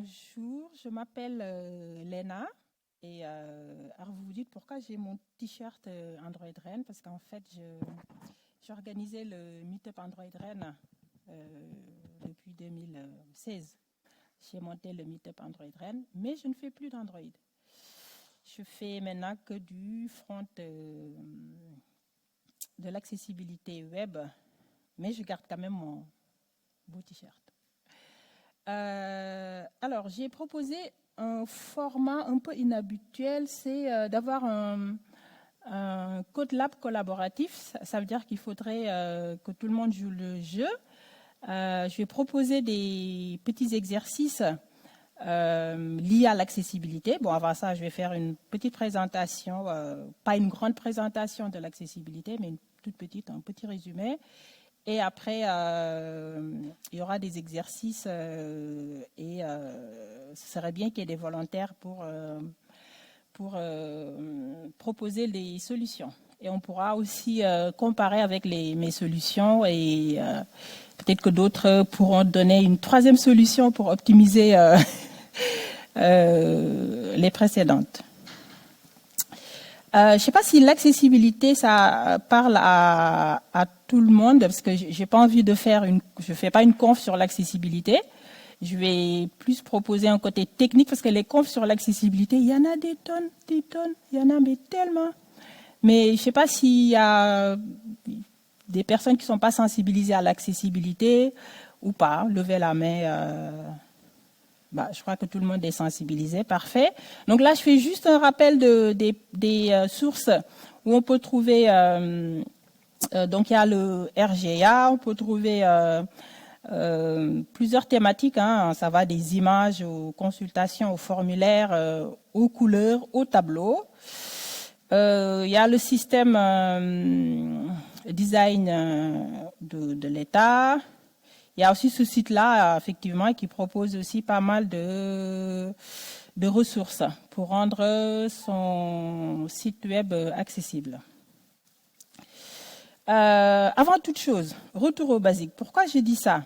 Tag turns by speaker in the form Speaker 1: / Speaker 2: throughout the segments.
Speaker 1: Bonjour, je m'appelle Lena et alors vous vous dites pourquoi j'ai mon t-shirt Android Rennes, parce qu'en fait j'organisais le Meetup Android Rennes depuis 2016. J'ai monté le Meetup Android Rennes, mais je ne fais plus d'Android. Je fais maintenant que du front de l'accessibilité web, mais je garde quand même mon beau t-shirt. Alors, j'ai proposé un format un peu inhabituel, c'est d'avoir un code lab collaboratif. Ça veut dire qu'il faudrait que tout le monde joue le jeu. Je vais proposer des petits exercices liés à l'accessibilité. Bon, avant ça, je vais faire une petite présentation, pas une grande présentation de l'accessibilité, mais une toute petite, un petit résumé. Et après, il y aura des exercices et ce serait bien qu'il y ait des volontaires pour proposer des solutions. Et on pourra aussi comparer avec mes solutions et peut-être que d'autres pourront donner une troisième solution pour optimiser les précédentes. Je ne sais pas si l'accessibilité, ça parle à tout le monde, parce que j'ai pas envie de faire je fais pas une conf sur l'accessibilité. Je vais plus proposer un côté technique, parce que les confs sur l'accessibilité, il y en a des tonnes, il y en a mais tellement. Mais je sais pas s'il y a des personnes qui sont pas sensibilisées à l'accessibilité ou pas. Levez la main. Je crois que tout le monde est sensibilisé, parfait. Donc là, je fais juste un rappel des sources où on peut trouver, donc il y a le RGA, on peut trouver plusieurs thématiques, hein, ça va des images aux consultations, aux formulaires, aux couleurs, aux tableaux. Il y a le système design de l'État. Il y a aussi ce site-là, effectivement, qui propose aussi pas mal de ressources pour rendre son site web accessible. Avant toute chose, retour aux basiques. Pourquoi je dis ça?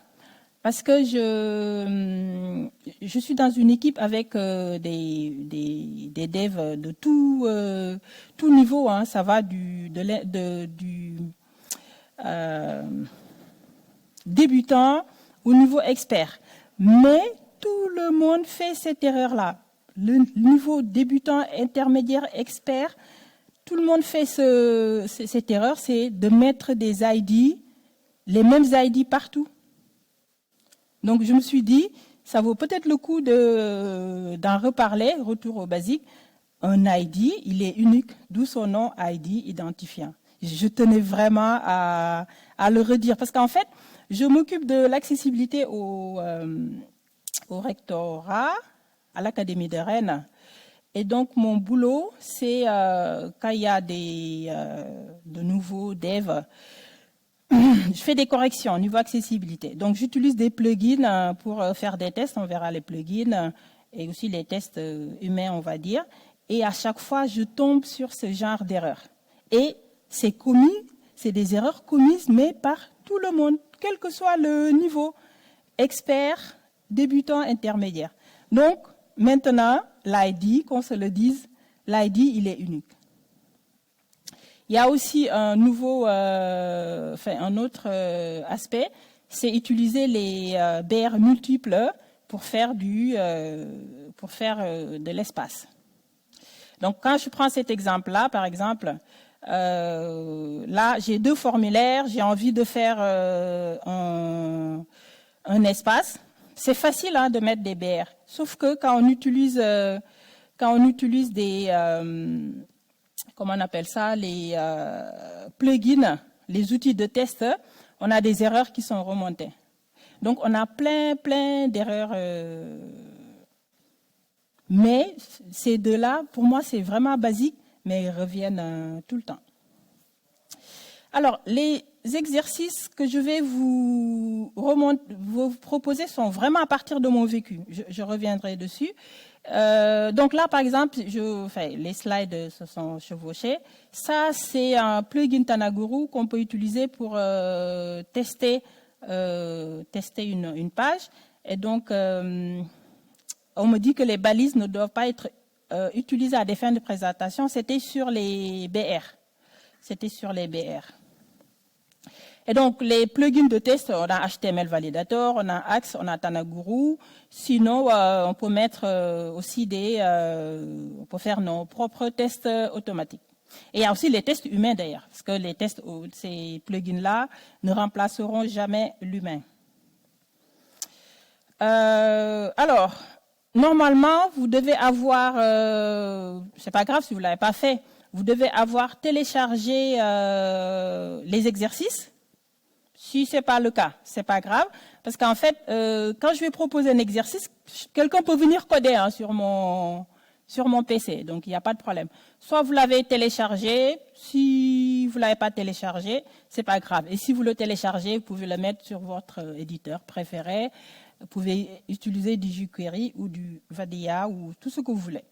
Speaker 1: Parce que je suis dans une équipe avec des devs de tout niveau. Hein. Ça va du débutant au niveau expert. Mais tout le monde fait cette erreur-là. Le niveau débutant, intermédiaire, expert, tout le monde fait cette erreur, c'est de mettre des ID, les mêmes ID partout. Donc je me suis dit, ça vaut peut-être le coup d'en reparler, retour au basique. Un ID, il est unique, d'où son nom ID identifiant. Je tenais vraiment à le redire, parce qu'en fait, je m'occupe de l'accessibilité au rectorat, à l'Académie de Rennes. Et donc, mon boulot, c'est quand il y a de nouveaux devs, je fais des corrections au niveau accessibilité. Donc, j'utilise des plugins pour faire des tests. On verra les plugins et aussi les tests humains, on va dire. Et à chaque fois, je tombe sur ce genre d'erreurs. Et c'est des erreurs commises, mais par tout le monde, quel que soit le niveau, expert, débutant, intermédiaire. Donc, maintenant, l'ID, qu'on se le dise, l'ID, il est unique. Il y a aussi un autre aspect, c'est utiliser les BR multiples pour faire de l'espace. Donc, quand je prends cet exemple-là, par exemple, là, j'ai deux formulaires, j'ai envie de faire un espace. C'est facile hein, de mettre des BR, sauf que quand on utilise des comment on appelle ça, les plugins, les outils de test, on a des erreurs qui sont remontées. Donc on a plein d'erreurs. Mais ces deux-là, pour moi, c'est vraiment basique, mais ils reviennent tout le temps. Alors, les exercices que je vais vous proposer sont vraiment à partir de mon vécu. Je reviendrai dessus. Donc là, par exemple, les slides se sont chevauchés. Ça, c'est un plugin Tanaguru qu'on peut utiliser pour tester une page. Et donc, on me dit que les balises ne doivent pas être utilisées à des fins de présentation. C'était sur les BR. C'était sur les BR. Et donc, les plugins de test, on a HTML Validator, on a Axe, on a Tanaguru. Sinon, on peut mettre aussi on peut faire nos propres tests automatiques. Et il y a aussi les tests humains d'ailleurs, parce que les tests, ces plugins-là ne remplaceront jamais l'humain. Alors, normalement, vous devez avoir, c'est pas grave si vous ne l'avez pas fait, vous devez avoir téléchargé les exercices. Si ce n'est pas le cas, ce n'est pas grave, parce qu'en fait, quand je vais proposer un exercice, quelqu'un peut venir coder sur mon PC, donc il n'y a pas de problème. Soit vous l'avez téléchargé, si vous ne l'avez pas téléchargé, ce n'est pas grave. Et si vous le téléchargez, vous pouvez le mettre sur votre éditeur préféré. Vous pouvez utiliser du jQuery ou du Vadia ou tout ce que vous voulez.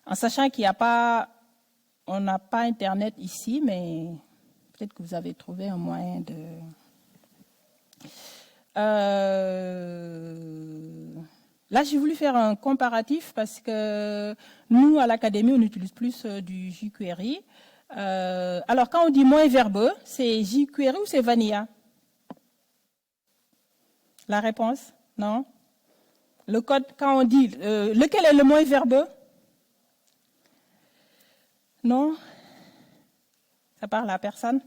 Speaker 1: En sachant qu'il n'y a pas, on n'a pas Internet ici, mais peut-être que vous avez trouvé un moyen de... Là, j'ai voulu faire un comparatif parce que nous, à l'Académie, on utilise plus du jQuery. Alors, quand on dit moins verbeux, c'est jQuery ou c'est Vanilla? La réponse? Non? Le code, quand on dit... lequel est le moins verbeux? Non? Ça parle à personne?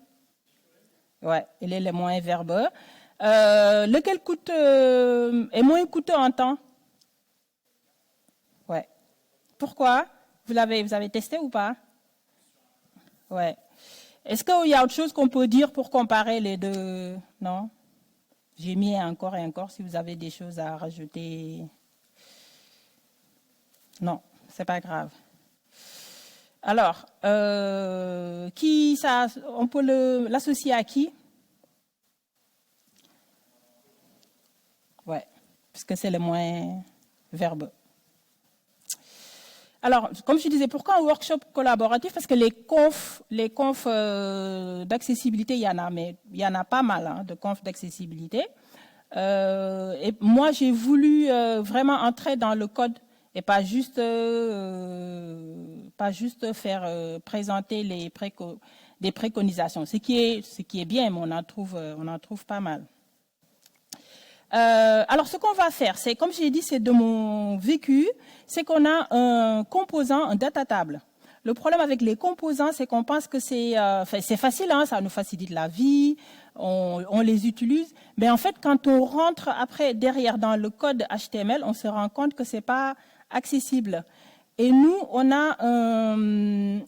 Speaker 1: Ouais, il est le moins verbeux. Lequel est moins coûteux en temps? Ouais. Pourquoi? Vous avez testé ou pas? Ouais. Est-ce qu'il y a autre chose qu'on peut dire pour comparer les deux? Non? J'ai mis encore et encore si vous avez des choses à rajouter. Non, c'est pas grave. Alors, on peut l'associer à qui? Ouais, puisque c'est le moins verbeux. Alors, comme je disais, pourquoi un workshop collaboratif? Parce que les confs d'accessibilité, il y en a, mais il y en a pas mal de confs d'accessibilité. Et moi, j'ai voulu vraiment entrer dans le code et pas juste faire présenter des préconisations, ce qui est bien, mais on en trouve pas mal. Alors, ce qu'on va faire, c'est, comme j'ai dit, c'est de mon vécu, c'est qu'on a un composant, un data table. Le problème avec les composants, c'est qu'on pense que c'est facile, ça nous facilite la vie, on les utilise. Mais en fait, quand on rentre après derrière dans le code HTML, on se rend compte que c'est pas accessible. Et nous, on a un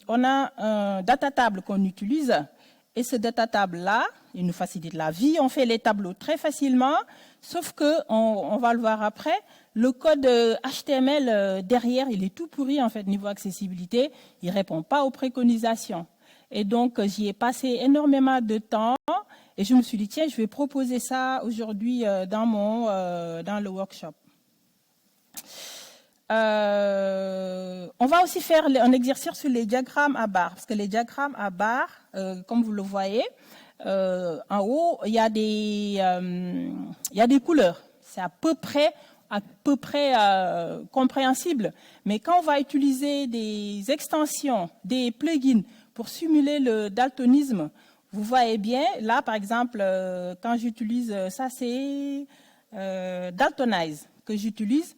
Speaker 1: data table qu'on utilise. Et ce data table-là, il nous facilite la vie. On fait les tableaux très facilement, sauf que, on va le voir après, le code HTML derrière, il est tout pourri en fait niveau accessibilité. Il répond pas aux préconisations. Et donc, j'y ai passé énormément de temps et je me suis dit, tiens, je vais proposer ça aujourd'hui dans le workshop. On va aussi faire un exercice sur les diagrammes à barres, parce que les diagrammes à barres, comme vous le voyez, en haut, il y a des couleurs. C'est à peu près compréhensible. Mais quand on va utiliser des extensions, des plugins pour simuler le daltonisme, vous voyez bien, là par exemple, quand j'utilise, ça c'est Daltonize que j'utilise,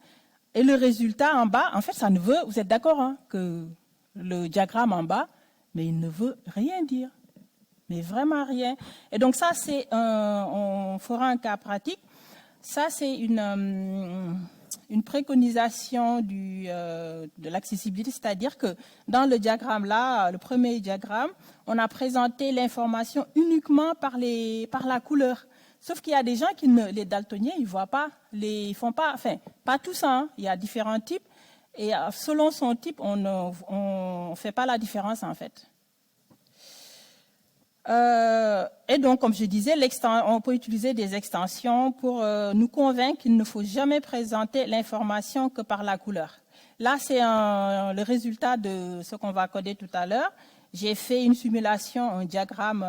Speaker 1: et le résultat en bas, en fait, ça ne veut, vous êtes d'accord que le diagramme en bas, mais il ne veut rien dire. Mais vraiment rien. Et donc ça, on fera un cas pratique. Ça, c'est une préconisation de l'accessibilité, c'est-à-dire que dans le diagramme là, le premier diagramme, on a présenté l'information uniquement par la couleur. Sauf qu'il y a des gens les daltoniens, ils voient pas, ils font pas, enfin, pas tous ça. Il y a différents types et selon son type, on fait pas la différence en fait. Et donc, comme je disais, on peut utiliser des extensions pour nous convaincre qu'il ne faut jamais présenter l'information que par la couleur. Là, c'est le résultat de ce qu'on va coder tout à l'heure. J'ai fait une simulation, un diagramme,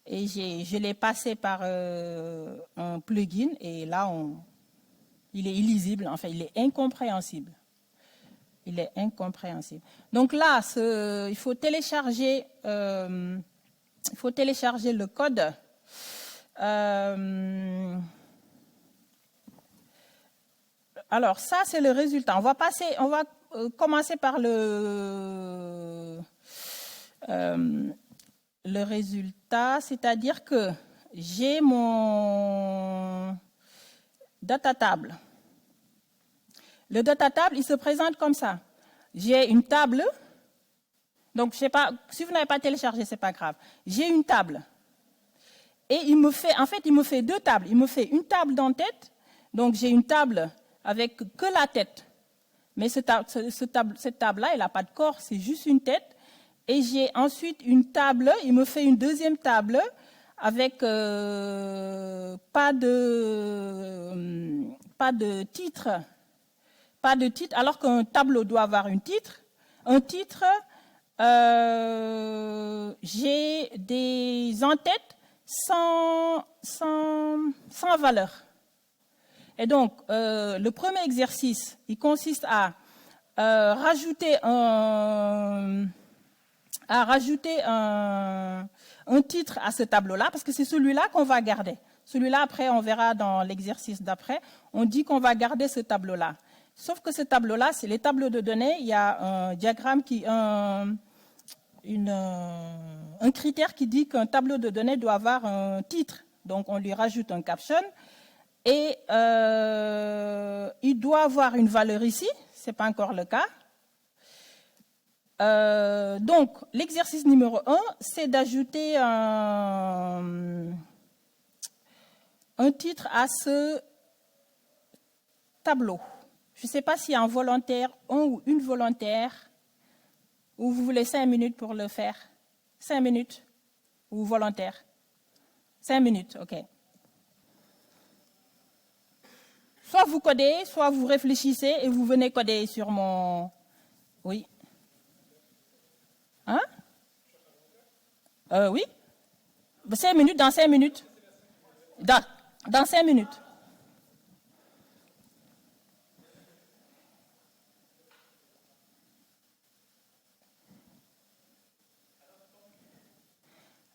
Speaker 1: et je l'ai passé par un plugin. Et là, Il est illisible, enfin, il est incompréhensible. Il est incompréhensible. Donc là, il faut télécharger le code. Alors ça, c'est le résultat. On va commencer par le résultat, c'est-à-dire que j'ai mon data table. Le data table, il se présente comme ça. J'ai une table. Donc, je sais pas, si vous n'avez pas téléchargé, c'est pas grave. J'ai une table. Et il me fait deux tables. Il me fait une table d'en-tête. Donc, j'ai une table avec que la tête. Mais cette table-là, elle n'a pas de corps, c'est juste une tête. Et j'ai ensuite une table, il me fait une deuxième table avec pas de titre. Pas de titre, alors qu'un tableau doit avoir un titre. Un titre, j'ai des en-têtes sans valeur. Et donc, le premier exercice, il consiste à rajouter un titre à ce tableau-là, parce que c'est celui-là qu'on va garder. Celui-là, après, on verra dans l'exercice d'après, on dit qu'on va garder ce tableau-là. Sauf que ce tableau-là, c'est les tableaux de données, il y a un diagramme un critère qui dit qu'un tableau de données doit avoir un titre. Donc, on lui rajoute un caption. Et il doit avoir une valeur ici, ce n'est pas encore le cas. Donc, l'exercice numéro 1, c'est d'ajouter un titre à ce tableau. Je ne sais pas s'il y a un volontaire, un ou une volontaire, ou vous voulez 5 minutes pour le faire. 5 minutes, ou volontaire. 5 minutes, ok. Soit vous codez, soit vous réfléchissez et vous venez coder sur mon... Oui. Hein? Oui. 5 minutes, dans 5 minutes. Dans 5 minutes.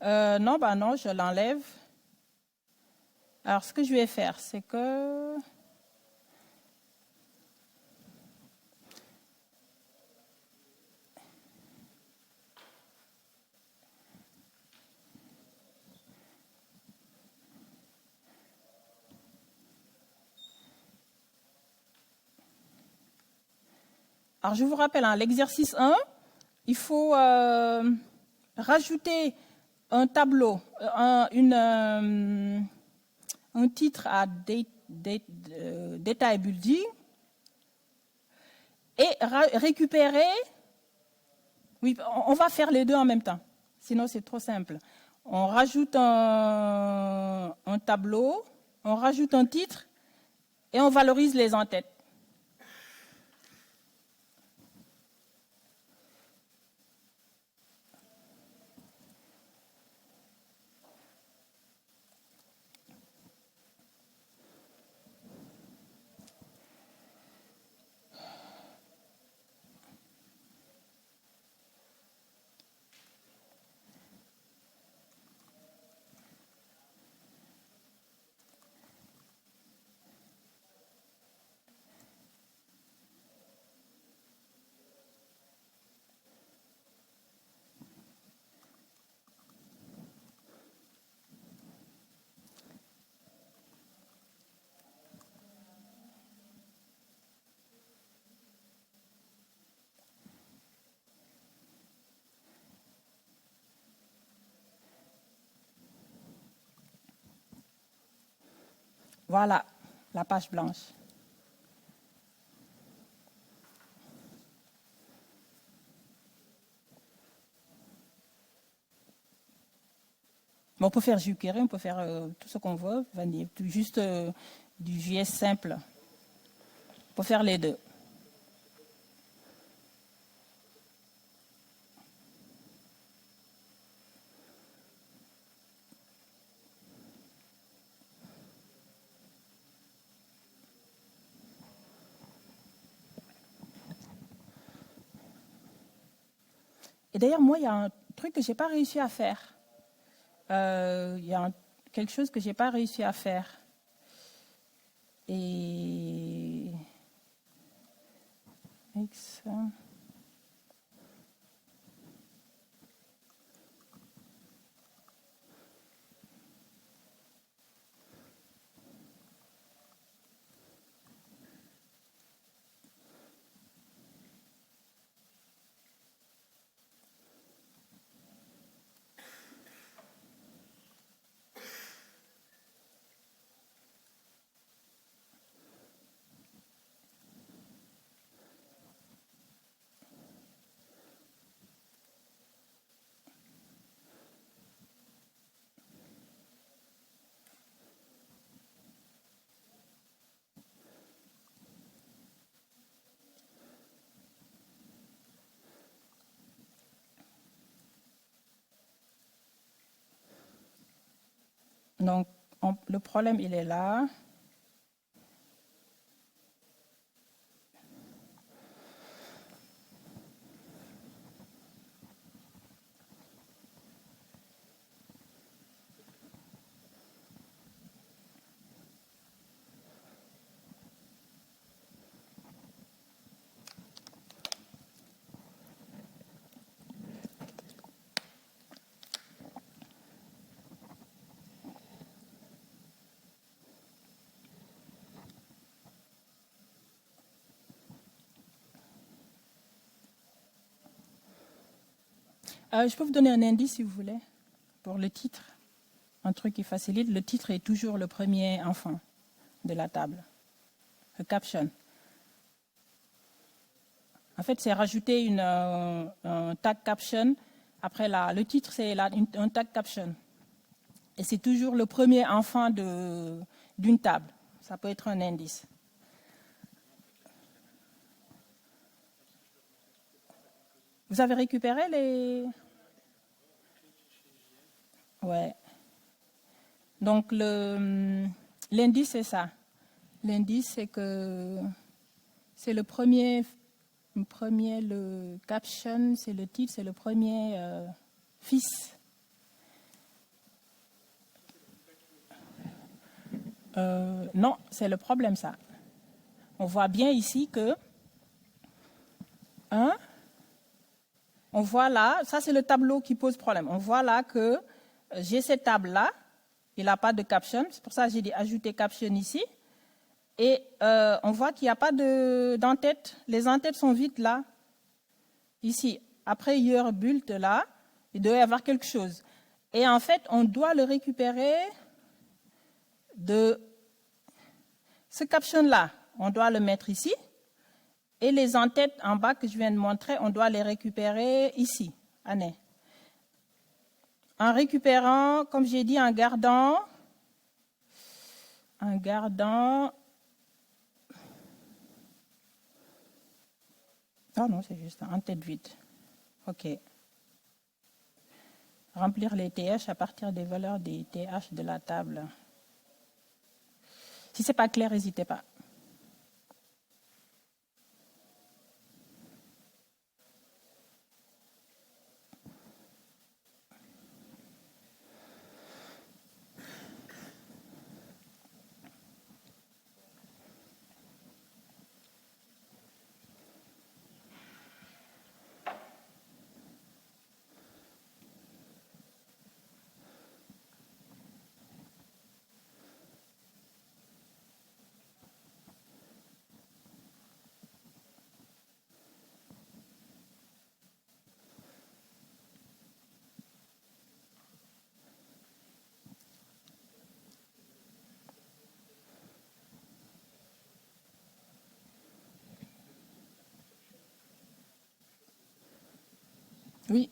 Speaker 1: Non, non, je l'enlève. Alors, ce que je vais faire, c'est que... Alors, je vous rappelle, hein, l'exercice 1, il faut rajouter un tableau, un titre à Data Building et récupérer... Oui, on va faire les deux en même temps, sinon c'est trop simple. On rajoute un tableau, on rajoute un titre et on valorise les en-têtes. Voilà, la page blanche. On peut faire jQuery, on peut faire tout ce qu'on veut, juste du JS simple. On peut faire les deux. Et d'ailleurs, moi, il y a un truc que je n'ai pas réussi à faire. Il y a quelque chose que je n'ai pas réussi à faire. Et... Donc, le problème, il est là. Je peux vous donner un indice si vous voulez, pour le titre. Un truc qui facilite. Le titre est toujours le premier enfant de la table. Le caption. En fait, c'est rajouter un tag caption. Après, le titre, c'est un tag caption. Et c'est toujours le premier enfant d'une table. Ça peut être un indice. Vous avez récupéré les... Ouais. Donc, l'indice, c'est ça. L'indice, c'est que c'est le premier, le caption, c'est le titre, c'est le premier fils. Non, c'est le problème, ça. On voit bien ici que... on voit là, ça c'est le tableau qui pose problème. On voit là que j'ai cette table-là, il n'a pas de caption, c'est pour ça que j'ai dit ajouter caption ici. Et on voit qu'il n'y a pas d'entête, les entêtes sont vides là. Ici, après your bult là, il doit y avoir quelque chose. Et en fait, on doit le récupérer de ce caption-là. On doit le mettre ici. Et les entêtes en bas que je viens de montrer, on doit les récupérer ici. Année. En récupérant, comme j'ai dit, en gardant. Oh non, c'est juste en tête vide. OK. Remplir les TH à partir des valeurs des TH de la table. Si ce n'est pas clair, n'hésitez pas. Oui.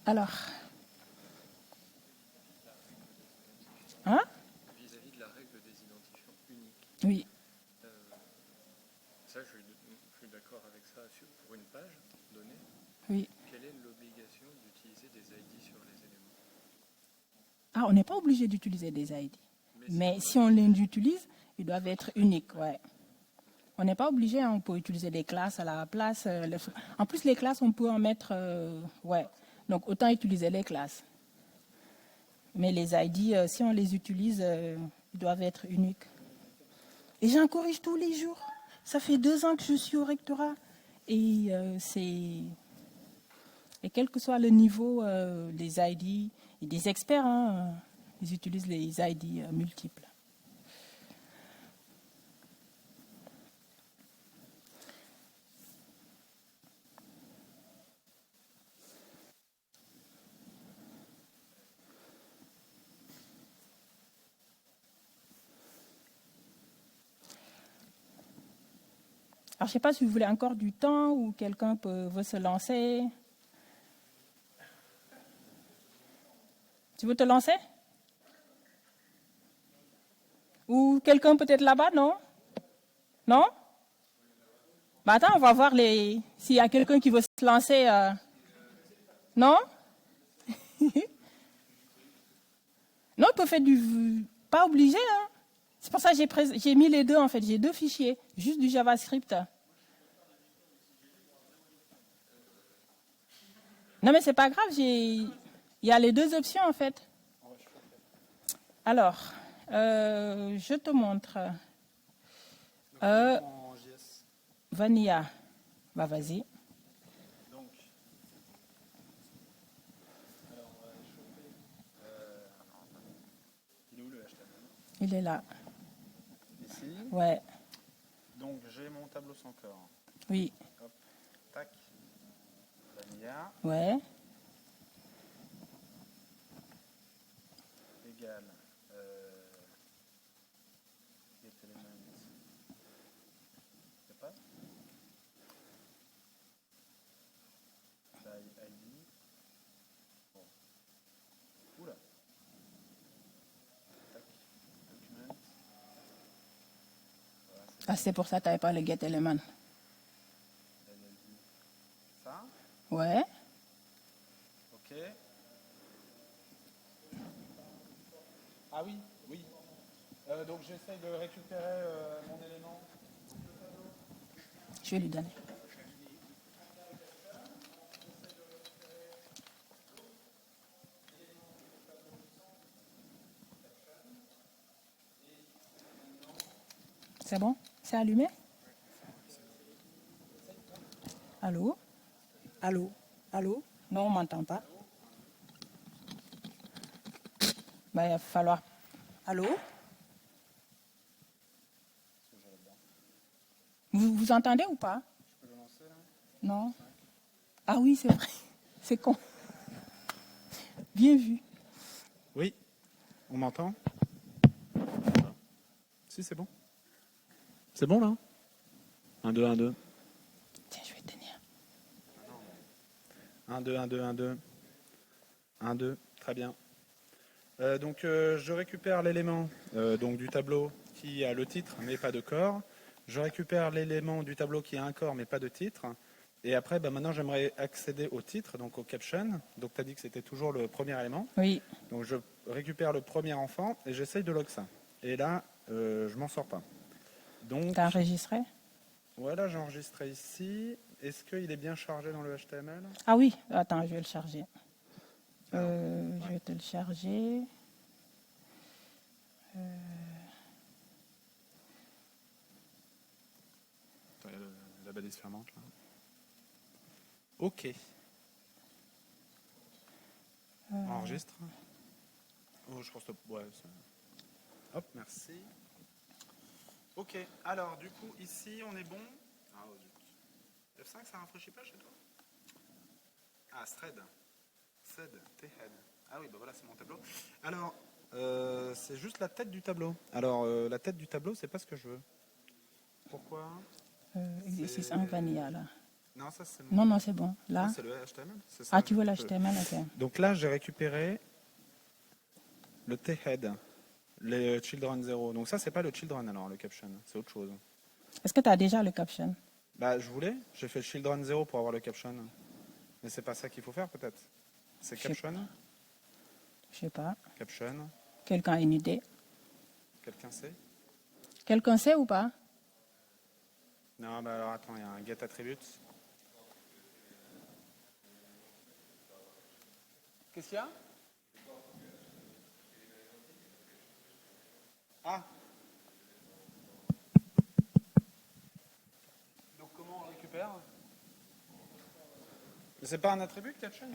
Speaker 1: Alors. Hein?
Speaker 2: Vis-à-vis de la règle des identifiants uniques.
Speaker 1: Oui.
Speaker 2: Ça, je suis d'accord avec ça pour une page donnée.
Speaker 1: Oui.
Speaker 2: Quelle est l'obligation d'utiliser des ID sur les éléments?
Speaker 1: Ah, on n'est pas obligé d'utiliser des ID. Mais si on les utilise, ils doivent être uniques. Ouais. On n'est pas obligé, hein, on peut utiliser des classes à la place. En plus, les classes, on peut en mettre... ouais, donc autant utiliser les classes. Mais les ID, si on les utilise, ils doivent être uniques. Et j'en corrige tous les jours. Ça fait 2 ans que je suis au rectorat. Et et quel que soit le niveau des ID, et des experts, hein, ils utilisent les ID multiples. Alors, je ne sais pas si vous voulez encore du temps ou quelqu'un veut se lancer. Tu veux te lancer? Ou quelqu'un peut-être là-bas, non? Non? Bah attends, on va voir s'il y a quelqu'un qui veut se lancer. Non? Non, il peut faire du... Pas obligé, hein? C'est pour ça que j'ai mis les deux, en fait. J'ai 2 fichiers, juste du JavaScript. Non, mais c'est pas grave, il y a les 2 options, en fait. Alors, je te montre.
Speaker 2: En JS.
Speaker 1: Vanilla. Bah, vas-y.
Speaker 2: Donc, alors on va chauffer. Il est où le HTML?
Speaker 1: Il est là.
Speaker 2: Ici.
Speaker 1: Ouais,
Speaker 2: Donc j'ai mon tableau sans corps.
Speaker 1: oui,
Speaker 2: Hop, tac. Vanilla
Speaker 1: ouais.
Speaker 2: égale getElement. C'est pas ID. Bon. Oula. Tac. Document. Voilà,
Speaker 1: Ah, c'est pour ça que tu n'avais pas le getElement.
Speaker 2: ça.
Speaker 1: Ouais.
Speaker 2: Ok. Ah oui, oui. Donc j'essaye de récupérer mon élément.
Speaker 1: Je vais lui donner. C'est bon? C'est allumé? Allô? Allô? Allô? Non, on ne m'entend pas. Bah, il va falloir... Allô? Vous entendez ou pas?
Speaker 2: Je peux le lancer là?
Speaker 1: Non? Ah oui, c'est vrai. C'est con. Bien vu.
Speaker 2: Oui. On m'entend? Si, c'est bon. C'est bon là? 1, 2, 1, 2.
Speaker 1: Tiens, je vais tenir.
Speaker 2: 1, 2, 1, 2, 1, 2. 1, 2. Très bien. Donc je récupère l'élément donc du tableau qui a le titre mais pas de corps. Je récupère l'élément du tableau qui a un corps mais pas de titre. Et après, maintenant j'aimerais accéder au titre, donc au caption. Donc tu as dit que c'était toujours le premier élément.
Speaker 1: Oui.
Speaker 2: Donc je récupère le premier enfant et j'essaye de log ça. Et là, je m'en sors pas. Donc,
Speaker 1: T'as enregistré?
Speaker 2: voilà, j'ai enregistré ici. Est-ce qu'il est bien chargé dans le HTML?
Speaker 1: Ah oui, attends, je vais le charger.
Speaker 2: Alors,
Speaker 1: Je vais te le charger.
Speaker 2: Attends, il y a la balise fermante là. Ok. On enregistre. Oh, je pense que... Ouais, hop, merci. Ok, alors du coup, ici, on est bon. Ah, oh, zut. F5, ça rafraîchit pas chez toi? Ah, thread. Thread, T-head. Ah oui, bah voilà, c'est mon tableau. Alors, c'est juste la tête du tableau. Alors, la tête du tableau, c'est pas ce que je veux. Pourquoi?
Speaker 1: Exercice 1 vanilla, là.
Speaker 2: Non, ça c'est...
Speaker 1: Non, non, c'est bon. Là.
Speaker 2: Non, c'est le HTML. C'est ça,
Speaker 1: Ah, tu veux l'HTML? Ok.
Speaker 2: Donc là, j'ai récupéré le T-head, les children 0. Donc ça, c'est pas le children alors, le caption. C'est autre chose.
Speaker 1: Est-ce que tu as déjà le caption?
Speaker 2: Bah, je voulais. J'ai fait children 0 pour avoir le caption. Mais c'est pas ça qu'il faut faire, peut-être. C'est
Speaker 1: Je sais
Speaker 2: caption.
Speaker 1: Je sais pas.
Speaker 2: Caption.
Speaker 1: Quelqu'un a une idée?
Speaker 2: Quelqu'un sait?
Speaker 1: Quelqu'un sait ou pas?
Speaker 2: Non, bah alors attends, il y a un get attributes. Qu'est-ce qu'il y a? Ah. Donc comment on récupère? Mais c'est pas un attribut caption?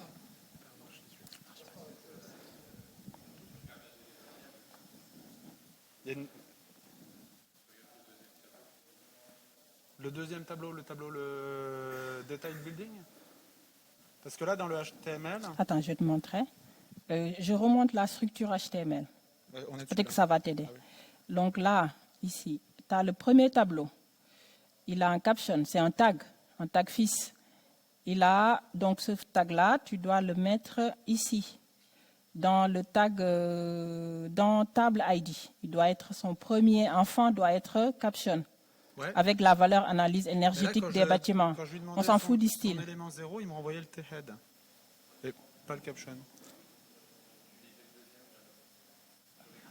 Speaker 2: Il y a une... Le deuxième tableau, le detail building? Parce que là, dans le HTML...
Speaker 1: Attends, je vais te montrer. Je remonte la structure HTML.
Speaker 2: on est
Speaker 1: Peut-être que ça va t'aider.
Speaker 2: Ah oui.
Speaker 1: Donc là, ici, tu as le premier tableau. Il a un caption, c'est un tag fils. Il a, donc ce tag-là, tu dois le mettre ici, dans le tag, dans table ID. Il doit être, son premier enfant doit être caption,
Speaker 2: Ouais.
Speaker 1: avec la valeur analyse énergétique
Speaker 2: Là,
Speaker 1: des bâtiments.
Speaker 2: quand je lui demandais
Speaker 1: On s'en fout du
Speaker 2: son
Speaker 1: style.
Speaker 2: élément 0, il me renvoyait le t-head. Et pas le caption.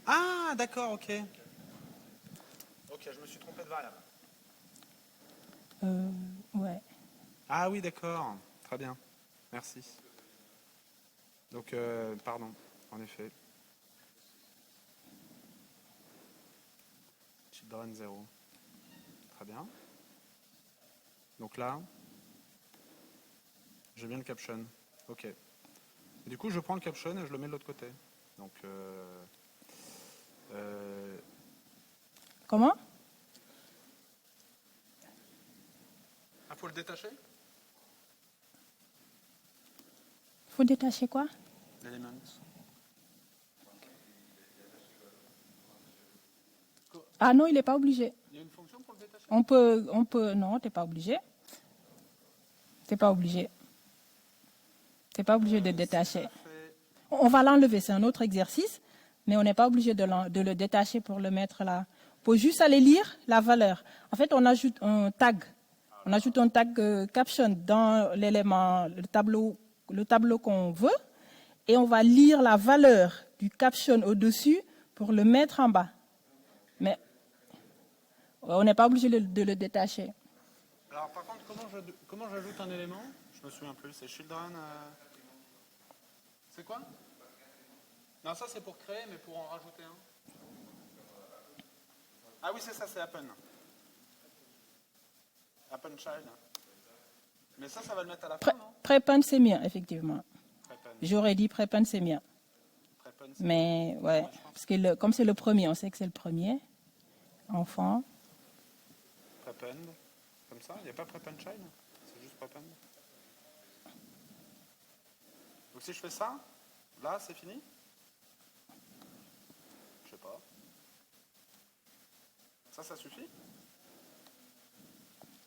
Speaker 2: Ah, d'accord, ok. Ok, je me suis trompé de variable.
Speaker 1: Ouais.
Speaker 2: Ah oui, d'accord. Très bien. Merci. Donc, pardon, en effet. Children 0. Très bien. Donc là, j'ai bien le caption. Ok. Et du coup, je prends le caption et je le mets de l'autre côté. Donc,
Speaker 1: Comment?
Speaker 2: ah, faut le détacher?
Speaker 1: Faut détacher quoi?
Speaker 2: L'élément.
Speaker 1: Ah non, il n'est pas obligé.
Speaker 2: Il y a une fonction pour le détacher?
Speaker 1: On peut, non, t'es pas obligé. T'es pas obligé. T'es pas obligé de détacher. On va l'enlever, c'est un autre exercice, mais on n'est pas obligé de le détacher pour le mettre là. Il faut juste aller lire la valeur. En fait, on ajoute un tag. On ajoute un tag caption dans l'élément, le tableau qu'on veut, et on va lire la valeur du caption au-dessus pour le mettre en bas. Mais on n'est pas obligé de le détacher.
Speaker 2: Alors, par contre, comment j'ajoute un élément? Je me souviens plus. C'est children. C'est quoi? Non, ça c'est pour créer, mais pour en rajouter un. Ah oui, c'est ça, c'est happen. Happen child. Mais ça va le mettre à la fin, non?
Speaker 1: Prepend, c'est mieux, effectivement.
Speaker 2: Prepend.
Speaker 1: J'aurais dit prepend, c'est mieux.
Speaker 2: Prepend, c'est
Speaker 1: Mais ouais, parce que comme c'est le premier, on sait que c'est le premier enfant.
Speaker 2: prepend. Comme ça, il n'y a pas prepend child? C'est juste prepend. Donc si je fais ça, là, c'est fini? Je sais pas. Ça suffit?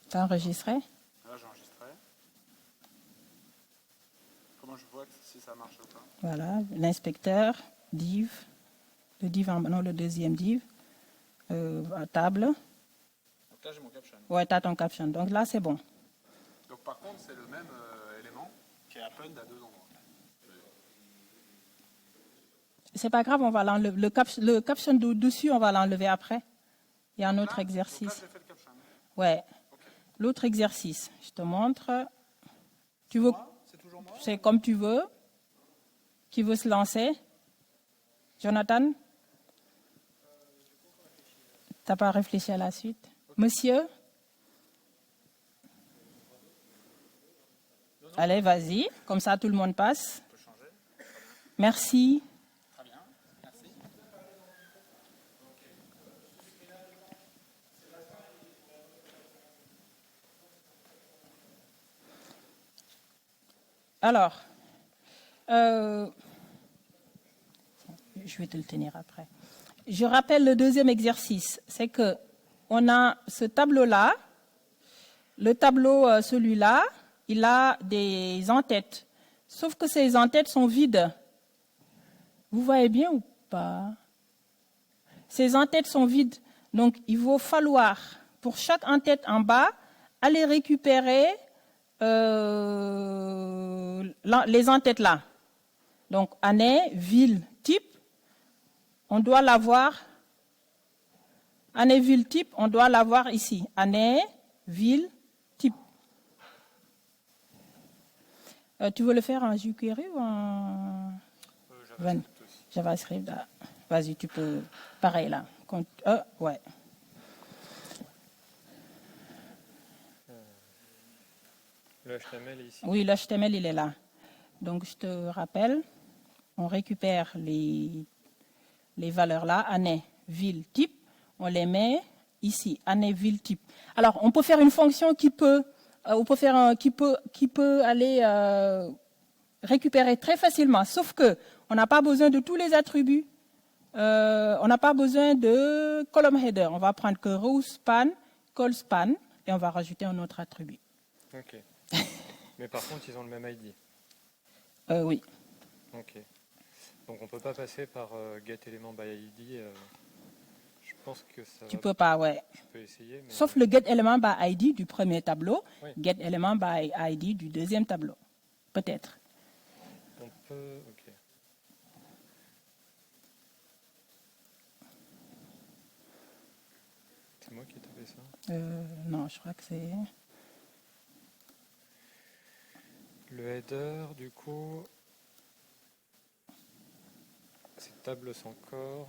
Speaker 1: T'as enregistré?
Speaker 2: Là, j'ai enregistré. Comment je vois si ça marche ou pas?
Speaker 1: Voilà, l'inspecteur, div, le deuxième div, table.
Speaker 2: Donc là, j'ai mon caption.
Speaker 1: Ouais, t'as ton caption. Donc là, c'est bon.
Speaker 2: Donc par contre, c'est le même élément qui est append à deux endroits.
Speaker 1: C'est pas grave, on va l'enlever. Le caption dessus, on va l'enlever après. Il y a un autre exercice.
Speaker 2: Donc là, j'ai fait le caption.
Speaker 1: Ouais.
Speaker 2: Okay.
Speaker 1: L'autre exercice, je te montre. Tu veux,
Speaker 2: C'est toujours moi?
Speaker 1: c'est comme tu veux. Qui veut se lancer? Jonathan? T'as pas réfléchi à la suite? Okay. Monsieur? Non. Allez, vas-y. Comme ça, tout le monde passe.
Speaker 2: On peut changer.
Speaker 1: Merci.
Speaker 2: Très bien. Merci.
Speaker 1: Alors, je vais te le tenir après. Je rappelle le deuxième exercice, c'est que on a ce tableau-là, le tableau, celui-là, il a des en-têtes, sauf que ces en-têtes sont vides. Vous voyez bien ou pas? Ces en-têtes sont vides, donc il va falloir, pour chaque en-tête en bas, aller récupérer les en-têtes là. Donc, année, ville, type, on doit l'avoir. Année, ville, type, on doit l'avoir ici. Année, ville, type. Tu veux le faire en jQuery ou en
Speaker 3: JavaScript aussi.
Speaker 1: JavaScript? Vas-y, tu peux. Pareil là. Ouais.
Speaker 3: Le HTML est ici.
Speaker 1: Oui, l'HTML, il est là. Donc, je te rappelle, on récupère les valeurs là, année, ville, type. On les met ici, année, ville, type. Alors, on peut faire une fonction qui peut aller récupérer très facilement, sauf que on n'a pas besoin de tous les attributs. On n'a pas besoin de column header. On va prendre que row span, col span, et on va rajouter un autre attribut.
Speaker 3: Ok. Mais par contre, ils ont le même ID.
Speaker 1: Oui.
Speaker 3: Ok. Donc on peut pas passer par getElementById. Je pense que ça.
Speaker 1: Tu peux pas, ouais.
Speaker 3: Je peux essayer. Mais...
Speaker 1: Sauf le getElementById du premier tableau,
Speaker 3: oui.
Speaker 1: getElementById du deuxième tableau. Peut-être.
Speaker 3: On peut. Ok. C'est moi qui ai tapé ça.
Speaker 1: Non, je crois que c'est.
Speaker 3: Le header, du coup. C'est table sans corps.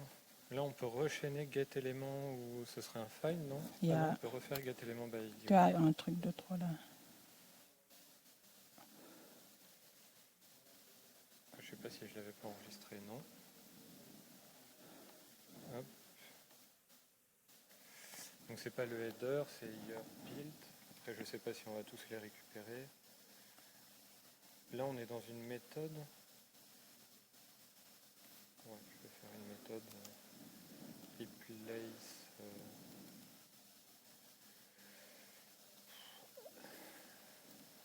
Speaker 3: Là, on peut rechaîner getElement ou ce serait un find, non? Non, on peut refaire getElementById.
Speaker 1: Tu as un truc de trop là.
Speaker 3: Je sais pas si je l'avais pas enregistré, non. Hop. Donc c'est pas le header, c'est your build. Après, je sais pas si on va tous les récupérer. Là, on est dans une méthode. Ouais, je vais faire une méthode replace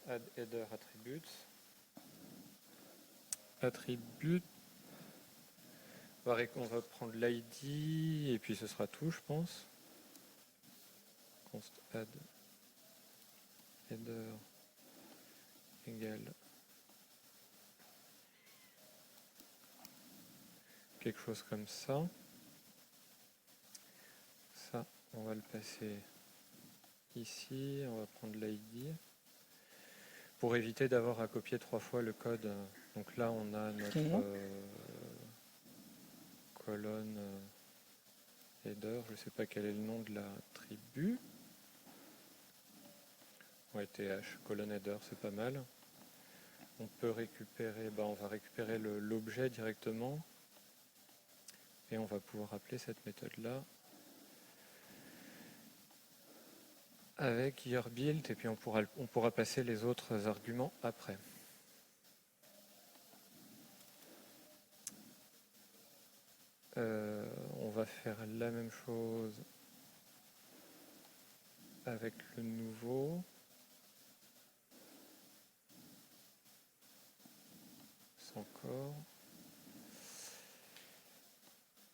Speaker 3: add header attributes. Attribute. On va prendre l'ID et puis ce sera tout, je pense. Const add header égale quelque chose comme ça. Ça, on va le passer ici. On va prendre l'ID pour éviter d'avoir à copier 3 fois le code. Donc là, on a notre colonne header. Je ne sais pas quel est le nom de la tribu. Ouais, TH, colonne header, c'est pas mal. On peut récupérer, on va récupérer l'objet directement. Et on va pouvoir appeler cette méthode-là avec yourBuild, et puis on pourra passer les autres arguments après. On va faire la même chose avec le nouveau. Sans corps.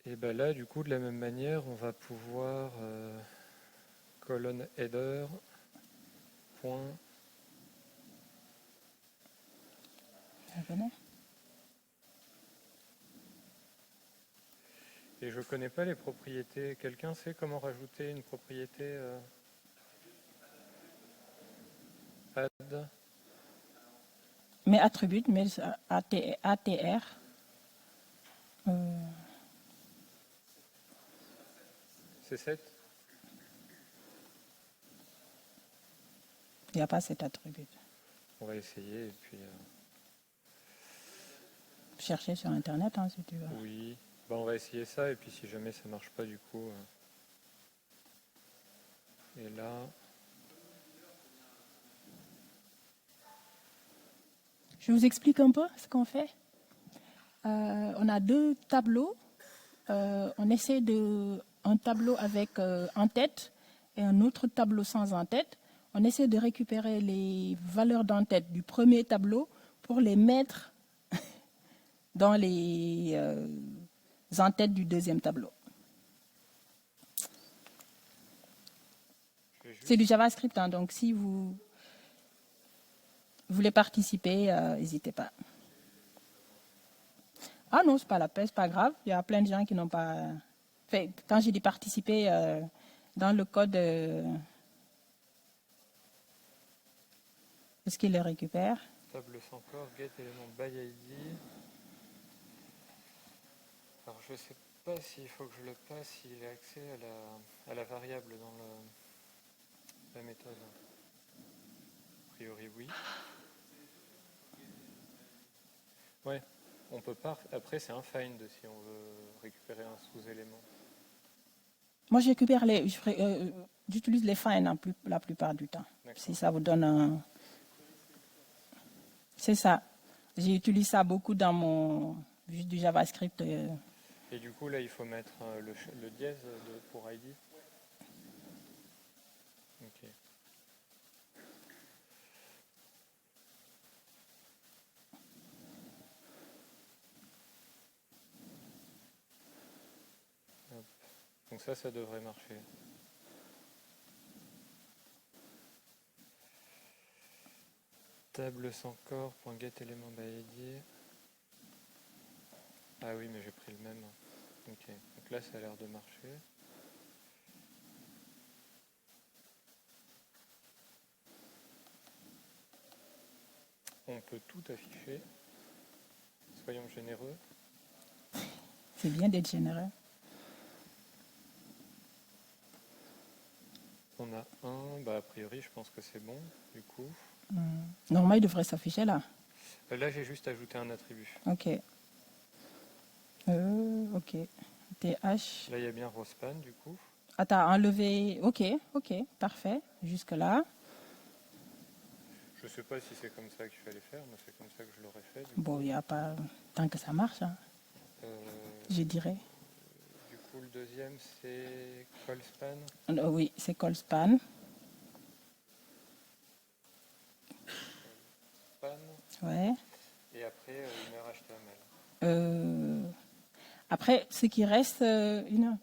Speaker 3: Et ben là, du coup, de la même manière, on va pouvoir colonne header point. Et je connais pas les propriétés. Quelqu'un sait comment rajouter une propriété add?
Speaker 1: Mais attribute, mais ATR.
Speaker 3: C'est 7?
Speaker 1: Il n'y a pas cet attribut.
Speaker 3: On va essayer et puis...
Speaker 1: Chercher sur Internet, hein, si tu veux.
Speaker 3: Oui, on va essayer ça et puis si jamais ça marche pas du coup... Et là...
Speaker 1: Je vous explique un peu ce qu'on fait. On a 2 tableaux. On essaie un tableau avec en-tête et un autre tableau sans en-tête. On essaie de récupérer les valeurs d'en-tête du premier tableau pour les mettre dans les en-têtes du deuxième tableau. C'est du JavaScript, hein, donc si vous voulez participer, n'hésitez pas. Ah non, c'est pas la peine, c'est pas grave. Il y a plein de gens qui n'ont pas... Enfin, quand j'ai dit participer dans le code Est-ce qu'il le récupère?
Speaker 3: Table sans corps, get élément by ID. Alors je sais pas s'il faut que je le passe, s'il a accès à la variable dans la méthode. A priori oui. Ouais, on peut pas. Après c'est un find si on veut récupérer un sous-élément.
Speaker 1: Moi, j'utilise les find la plupart du temps. Si ça vous donne un... C'est ça. J'utilise ça beaucoup dans mon... Juste du JavaScript.
Speaker 3: Et du coup, là, il faut mettre le dièse pour ID. Ok. Hop. Donc ça devrait marcher. Table sans corps, .get élément by ID. Ah oui, mais j'ai pris le même. Ok, donc là ça a l'air de marcher. On peut tout afficher. Soyons généreux.
Speaker 1: C'est bien d'être généreux.
Speaker 3: On a un, a priori je pense que c'est bon, du coup.
Speaker 1: Normalement, il devrait s'afficher là.
Speaker 3: Là j'ai juste ajouté un attribut.
Speaker 1: Ok. Ok. TH.
Speaker 3: Là il y a bien Rospan du coup.
Speaker 1: Ah, t'as enlevé. Ok, parfait. Jusque-là.
Speaker 3: Je sais pas si c'est comme ça qu'il fallait faire, mais c'est comme ça que je l'aurais fait.
Speaker 1: Bon, il n'y a pas. Tant que ça marche, hein, je dirais.
Speaker 3: Du coup, le deuxième c'est Callspan.
Speaker 1: Oui, c'est Callspan. Ouais.
Speaker 3: Et après, une heure HTML.
Speaker 1: Après, ce qui reste, une...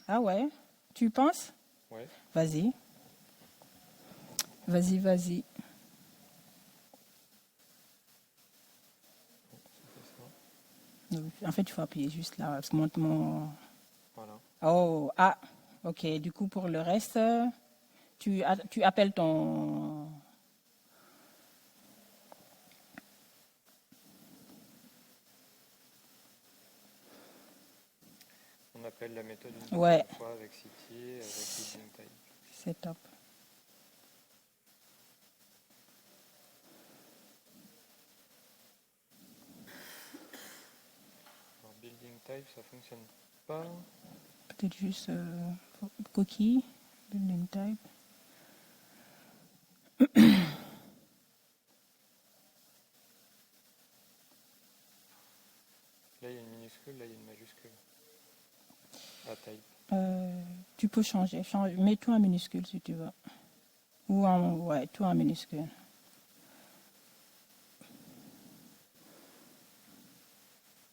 Speaker 1: Ah ouais, tu penses?
Speaker 3: Ouais.
Speaker 1: Vas-y. Vas-y. En fait, il faut appuyer juste là. Parce que mon...
Speaker 3: Voilà.
Speaker 1: Oh, ah, ok. Du coup, pour le reste, tu appelles ton...
Speaker 3: On appelle la méthode une fois avec city, avec building type.
Speaker 1: C'est top.
Speaker 3: Alors, building type, ça fonctionne pas.
Speaker 1: Peut-être juste coquille, building type.
Speaker 3: Là, il y a une minuscule, là, il y a une majuscule. Ah, type.
Speaker 1: Tu peux changer. Mets tout en minuscule si tu veux. Ou tout en minuscule.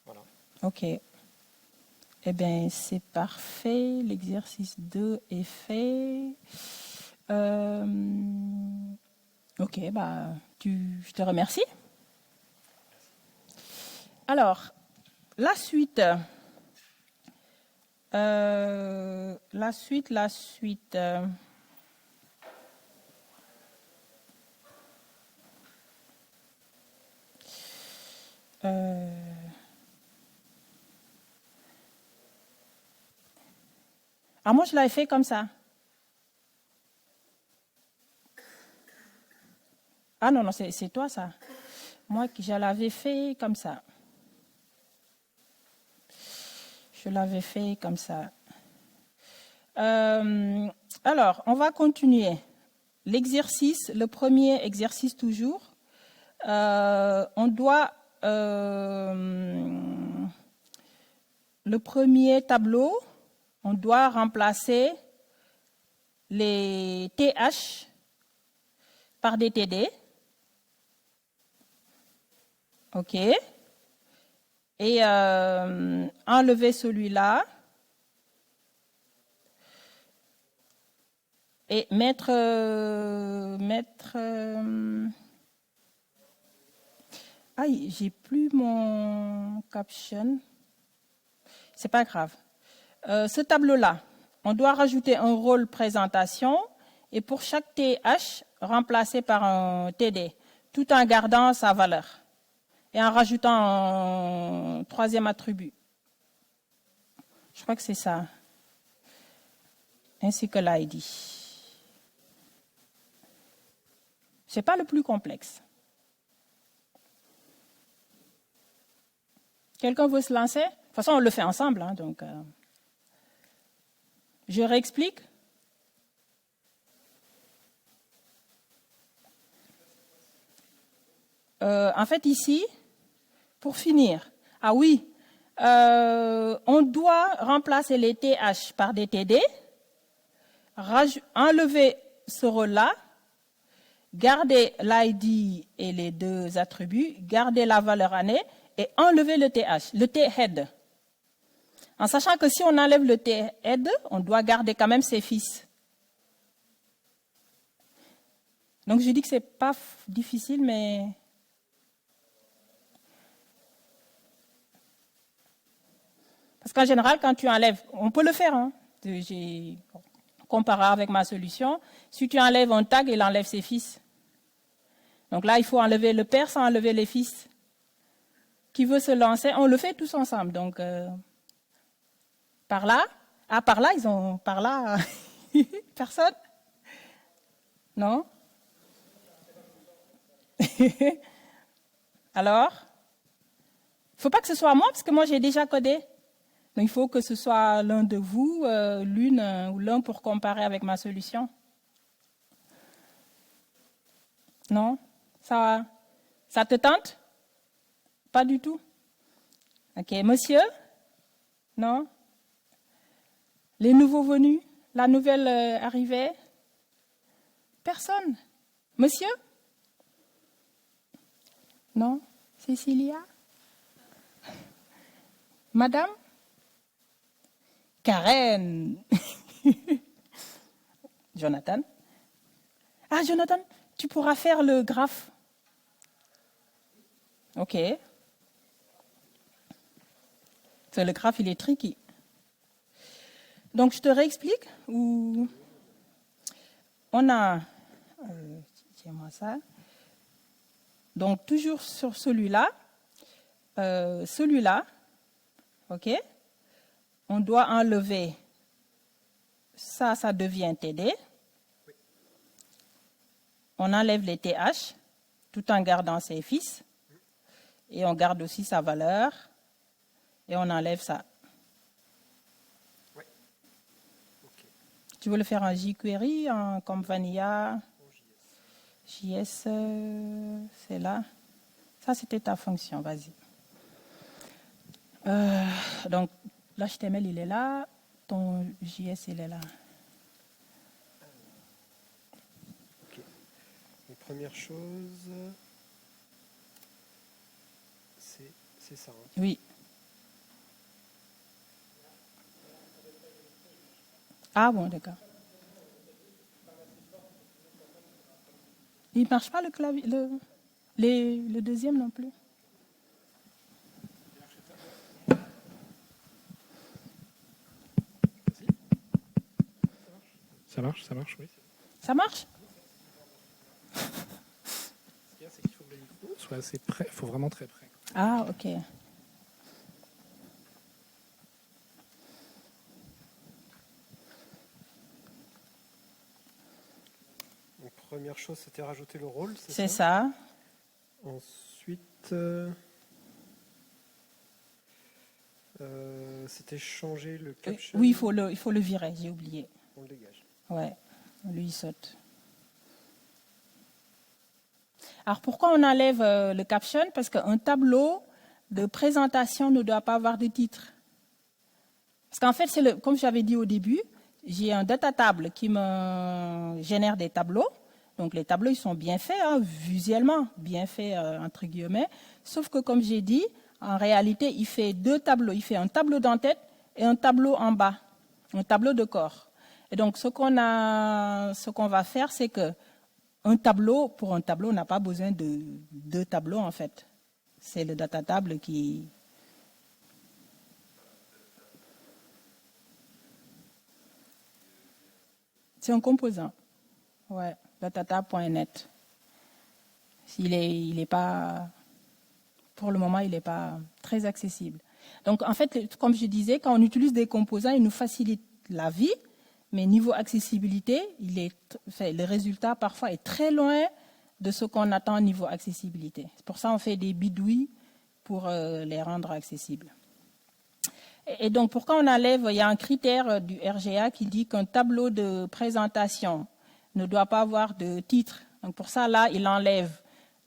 Speaker 3: Voilà.
Speaker 1: Ok. Eh bien, c'est parfait. L'exercice 2 est fait. Ok, je te remercie. Alors, la suite. La suite. Ah, moi, je l'avais fait comme ça. Ah non, c'est toi ça. Moi, je l'avais fait comme ça. Je l'avais fait comme ça. Alors, on va continuer. L'exercice, le premier exercice toujours. On doit... le premier tableau, on doit remplacer les TH par des TD. OK. Et enlever celui-là. Et mettre aïe, j'ai plus mon caption. C'est pas grave. Ce tableau-là, on doit rajouter un rôle présentation et pour chaque TH, remplacer par un TD. tout en gardant sa valeur et en rajoutant un troisième attribut. Je crois que c'est ça. Ainsi que l'ID. Ce n'est pas le plus complexe. Quelqu'un veut se lancer? De toute façon, on le fait ensemble. Hein, donc, je réexplique. En fait, ici, pour finir, ah oui, on doit remplacer les TH par des TD, enlever ce rôle-là, garder l'ID et les deux attributs, garder la valeur année et enlever le TH, le T-head. En sachant que si on enlève le T-head, on doit garder quand même ses fils. Donc je dis que ce n'est pas difficile, mais... Parce qu'en général, quand tu enlèves, on peut le faire, hein. J'ai comparé avec ma solution. Si tu enlèves un tag, il enlève ses fils. Donc là, il faut enlever le père sans enlever les fils. Qui veut se lancer? On le fait tous ensemble. Donc, par là. Ah, par là, ils ont... Par là, personne? Non? Alors? Il ne faut pas que ce soit moi, parce que moi, j'ai déjà codé. Donc, il faut que ce soit l'un de vous, l'une ou l'un pour comparer avec ma solution. Non? Ça te tente? Pas du tout? Ok, monsieur? Non? Les nouveaux venus? La nouvelle arrivée? Personne? Monsieur? Non? Cécilia? Madame? Karen? Jonathan? Ah, Jonathan, tu pourras faire le graphe. Ok. Le graphe, il est tricky. Donc, je te réexplique. On a... Tiens-moi ça. Donc, toujours sur celui-là. OK. On doit enlever ça devient TD. On enlève les TH tout en gardant ses fils. Et on garde aussi sa valeur. Et on enlève ça.
Speaker 4: Oui. Okay.
Speaker 1: Tu veux le faire en jQuery, comme Vanilla? JS, c'est là. Ça, c'était ta fonction, vas-y. Donc, l'HTML, il est là. Ton JS, il est là.
Speaker 4: Okay. Donc, première chose, c'est ça. Hein.
Speaker 1: Oui. Ah bon, d'accord. Il ne marche pas le clavier, le deuxième non plus.
Speaker 4: Ça marche, oui.
Speaker 1: Ça marche?
Speaker 4: Ce qu'il y a, c'est qu'il faut que le micro soit assez près, il faut vraiment très près.
Speaker 1: Ah, ok.
Speaker 4: Donc, première chose, c'était rajouter le rôle,
Speaker 1: c'est ça.
Speaker 4: Ensuite, c'était changer le caption.
Speaker 1: Oui, il faut le virer, j'ai oublié.
Speaker 4: On le dégage.
Speaker 1: Ouais, lui, il saute. Alors, pourquoi on enlève le caption? Parce qu'un tableau de présentation ne doit pas avoir de titre. Parce qu'en fait, comme j'avais dit au début, j'ai un data table qui me génère des tableaux. Donc, les tableaux, ils sont bien faits, hein, visuellement, bien faits, entre guillemets. Sauf que, comme j'ai dit, en réalité, il fait deux tableaux. Il fait un tableau d'en-tête et un tableau en bas, un tableau de corps. Et donc, ce qu'on va faire, c'est que pour un tableau, on n'a pas besoin de deux tableaux, en fait. C'est le data table qui... C'est un composant. Ouais, datatable.net. Il est pas, pour le moment, il n'est pas très accessible. Donc, en fait, comme je disais, quand on utilise des composants, ils nous facilitent la vie, mais niveau accessibilité, le résultat parfois est très loin de ce qu'on attend au niveau accessibilité. C'est pour ça qu'on fait des bidouilles pour les rendre accessibles. Et donc, pourquoi on enlève, il y a un critère du RGA qui dit qu'un tableau de présentation ne doit pas avoir de titre. Donc, pour ça, là, il enlève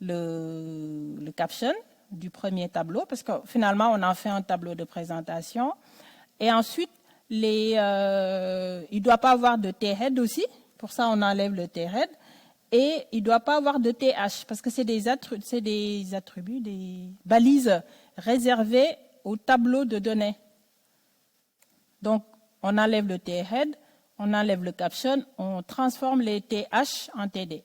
Speaker 1: le caption du premier tableau, parce que finalement, on en fait un tableau de présentation. Et ensuite, il ne doit pas avoir de T-head aussi. Pour ça, on enlève le T-head. Et il ne doit pas avoir de TH, parce que c'est des attributs, des balises réservées au tableau de données. Donc, on enlève le T-head, on enlève le caption, on transforme les TH en TD.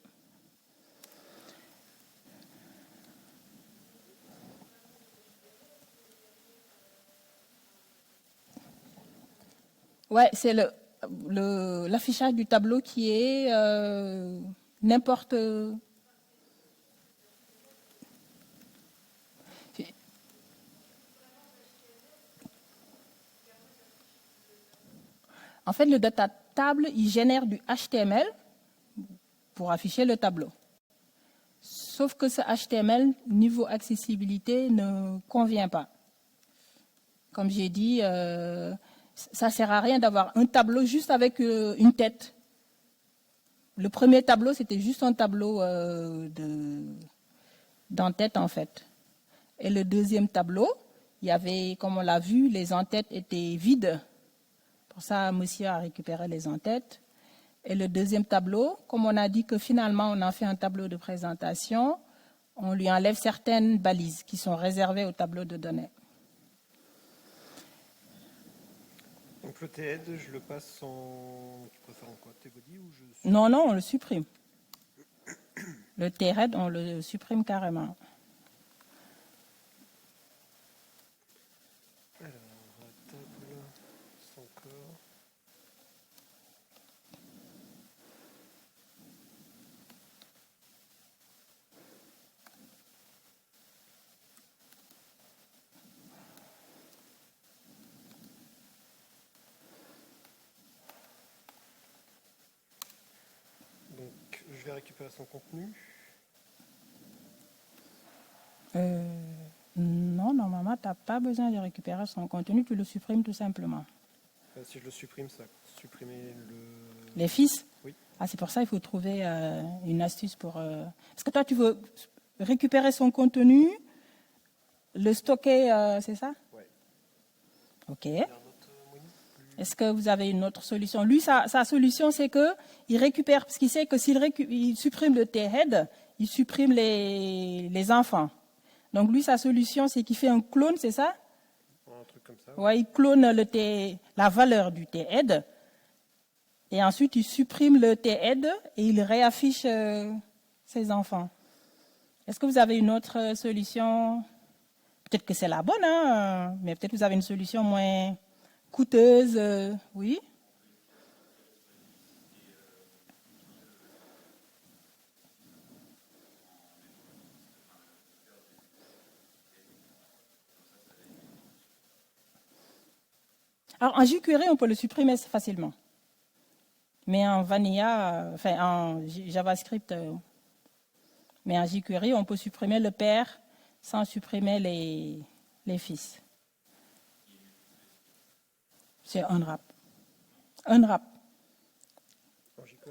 Speaker 1: Ouais, c'est l'affichage du tableau qui est n'importe. En fait, le data table, il génère du HTML pour afficher le tableau. Sauf que ce HTML, niveau accessibilité, ne convient pas. Comme j'ai dit, ça ne sert à rien d'avoir un tableau juste avec une tête. Le premier tableau, c'était juste un tableau d'en-tête, en fait. Et le deuxième tableau, il y avait, comme on l'a vu, les en-têtes étaient vides. Pour ça, monsieur a récupéré les en-têtes. Et le deuxième tableau, comme on a dit que finalement, on en fait un tableau de présentation, on lui enlève certaines balises qui sont réservées au tableau de données.
Speaker 5: Donc le T-head, je le passe en... Tu préfères en quoi? T-body ou je...
Speaker 1: Non, on le supprime. Le T-head, on le supprime carrément.
Speaker 5: Alors, table, sans corps. Donc, je vais récupérer son contenu.
Speaker 1: Non, normalement, tu n'as pas besoin de récupérer son contenu, tu le supprimes tout simplement.
Speaker 5: Si je le supprime, ça va supprimer
Speaker 1: Les fils?
Speaker 5: Oui.
Speaker 1: Ah, c'est pour ça qu'il faut trouver une astuce pour... Parce que toi, tu veux récupérer son contenu, le stocker, c'est ça?
Speaker 5: Oui.
Speaker 1: OK.
Speaker 5: Il y a un autre moyen plus...
Speaker 1: Est-ce que vous avez une autre solution? Lui, sa solution, c'est qu'il récupère, parce qu'il sait que s'il supprime le T-head, il supprime les enfants. Donc lui, sa solution, c'est qu'il fait un clone, c'est ça?
Speaker 5: Un truc comme ça.
Speaker 1: Ouais, il clone la valeur du T-head. Et ensuite, il supprime le T-head et il réaffiche ses enfants. Est-ce que vous avez une autre solution? Peut-être que c'est la bonne, hein, mais peut-être que vous avez une solution moins coûteuse. Oui? Alors, en jQuery, on peut le supprimer facilement. Mais en Vanilla, enfin en JavaScript, mais en jQuery, on peut supprimer le père sans supprimer les fils. C'est unwrap. Unwrap.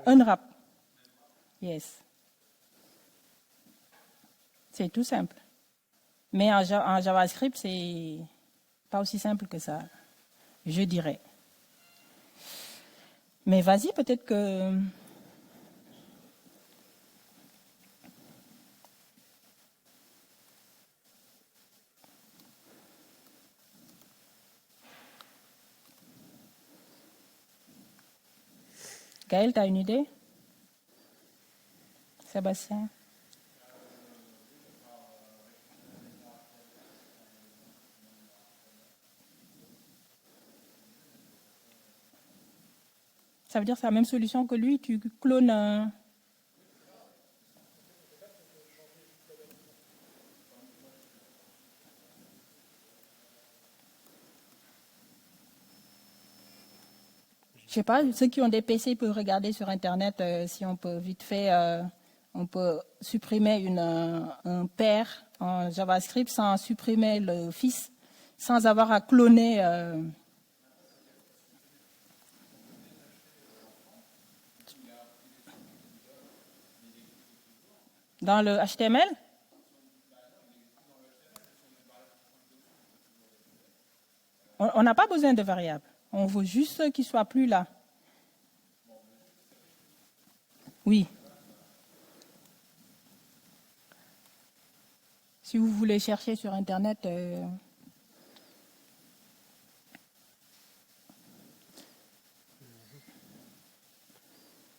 Speaker 1: Unwrap. Yes. C'est tout simple. Mais en JavaScript, c'est pas aussi simple que ça, je dirais. Mais vas-y, peut-être que... Gaël, tu as une idée? Sébastien? Ça veut dire que c'est la même solution que lui, tu clones... sais pas, ceux qui ont des PC peuvent regarder sur Internet si on peut vite fait, on peut supprimer un père en JavaScript sans supprimer le fils, sans avoir à cloner. Dans le HTML? On n'a pas besoin de variables. On veut juste qu'ils ne soient plus là. Oui. Si vous voulez chercher sur Internet...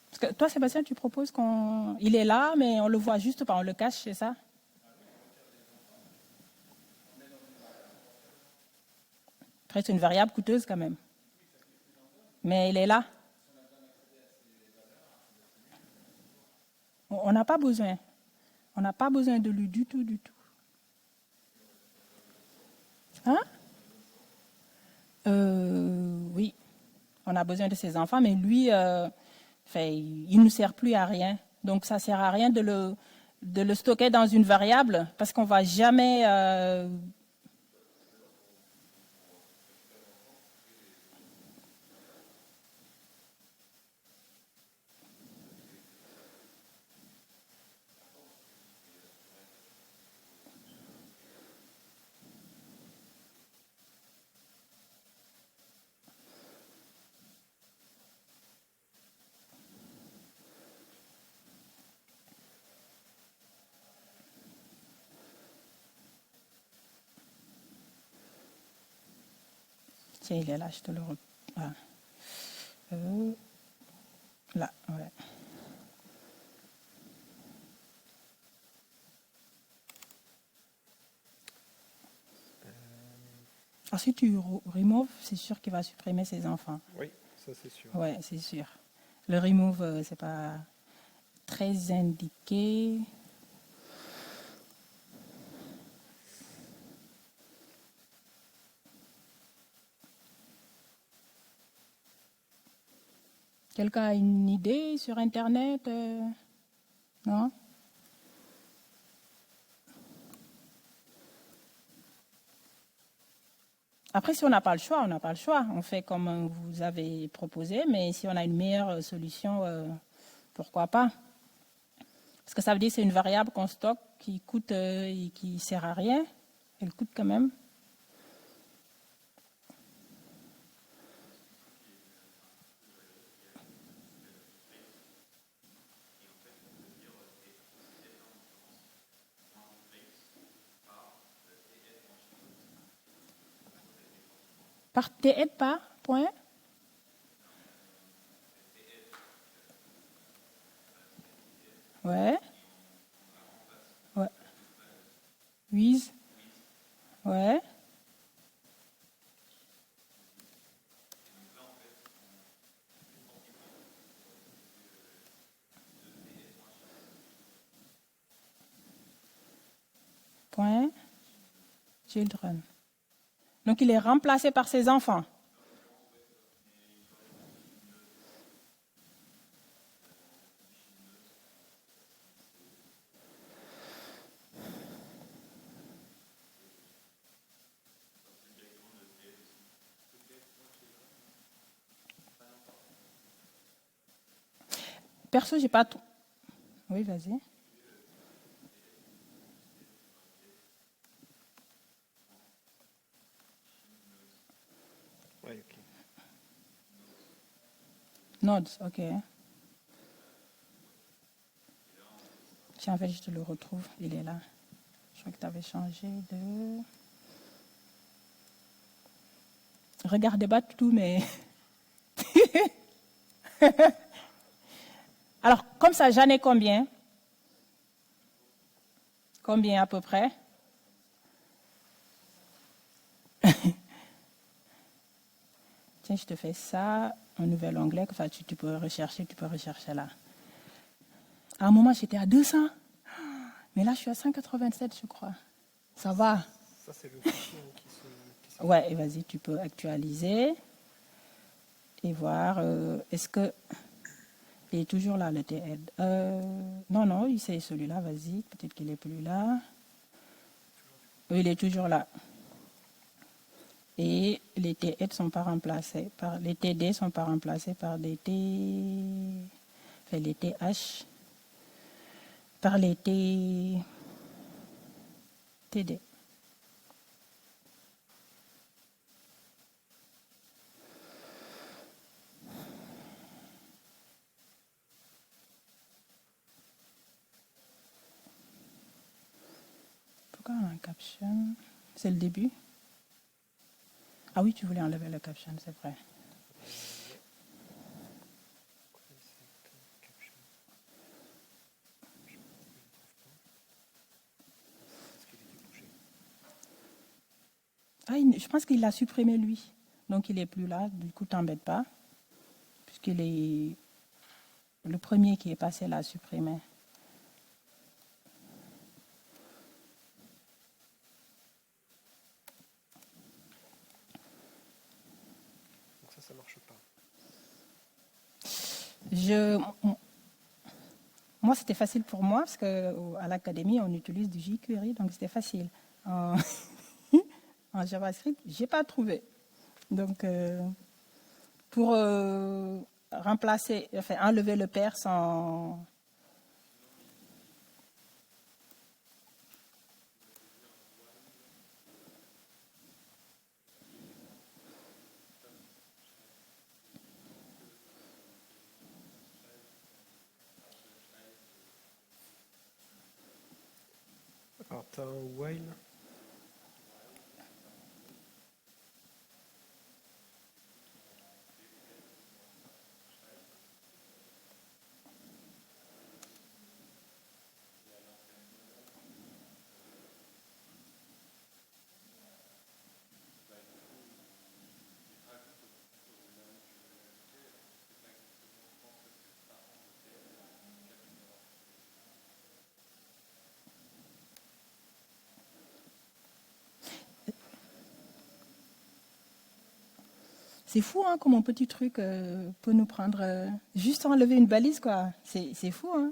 Speaker 1: Parce que toi, Sébastien, tu proposes qu'on... Il est là, mais on le voit juste pas, on le cache, c'est ça? Après, c'est une variable coûteuse quand même. Mais il est là. On n'a pas besoin. On n'a pas besoin de lui du tout, du tout. Hein? Oui. On a besoin de ses enfants, mais lui, il ne nous sert plus à rien. Donc, ça ne sert à rien de le stocker dans une variable parce qu'on ne va jamais... Tiens, il est là, je te le reprends. Là, ouais. Alors, si tu remove, c'est sûr qu'il va supprimer ses enfants.
Speaker 5: Oui, ça c'est sûr.
Speaker 1: Oui, c'est sûr. Le remove, c'est pas très indiqué. Quelqu'un a une idée sur Internet? Non? Après, si on n'a pas le choix, on n'a pas le choix. On fait comme vous avez proposé, mais si on a une meilleure solution, pourquoi pas? Parce que ça veut dire que c'est une variable qu'on stocke qui coûte et qui ne sert à rien. Elle coûte quand même. Par TED, pas? Point? Ouais. Ouais. With? Ouais. Point. Children. Donc, il est remplacé par ses enfants. Perso, j'ai pas tout. Oui, vas-y.
Speaker 5: Ouais, ok.
Speaker 1: Nodes, ok. Tiens, en fait, je te le retrouve. Il est là. Je crois que tu avais changé de... Regardez pas tout, mais... Alors, comme ça, j'en ai combien? Combien à peu près? Tiens, je te fais ça, un nouvel onglet, enfin, tu peux rechercher là. À un moment, j'étais à 200, mais là, je suis à 187, je crois. Ça va?
Speaker 5: Ça c'est le fichier qui se...
Speaker 1: Ouais, et vas-y, tu peux actualiser. et voir est-ce que il est toujours là le TED. Non, c'est celui-là, vas-y, peut-être qu'il est plus là. Oui, il est toujours là. Et les TED sont pas remplacés par les TD sont pas remplacés par des les TH par les TD. Pourquoi un caption? C'est le début? Ah oui, tu voulais enlever le caption, c'est vrai. Ah, je pense qu'il l'a supprimé lui. Donc il n'est plus là, du coup t'embête pas. Puisqu'il est le premier qui est passé l'a supprimé.
Speaker 5: Donc ça marche pas.
Speaker 1: Moi, c'était facile pour moi parce qu'à l'académie, on utilise du jQuery, donc c'était facile. En JavaScript, j'ai pas trouvé. Donc, pour enlever le pair sans...
Speaker 5: Alors, tu as un while.
Speaker 1: C'est fou, hein, comme un petit truc peut nous prendre... juste enlever une balise, quoi. C'est fou, hein.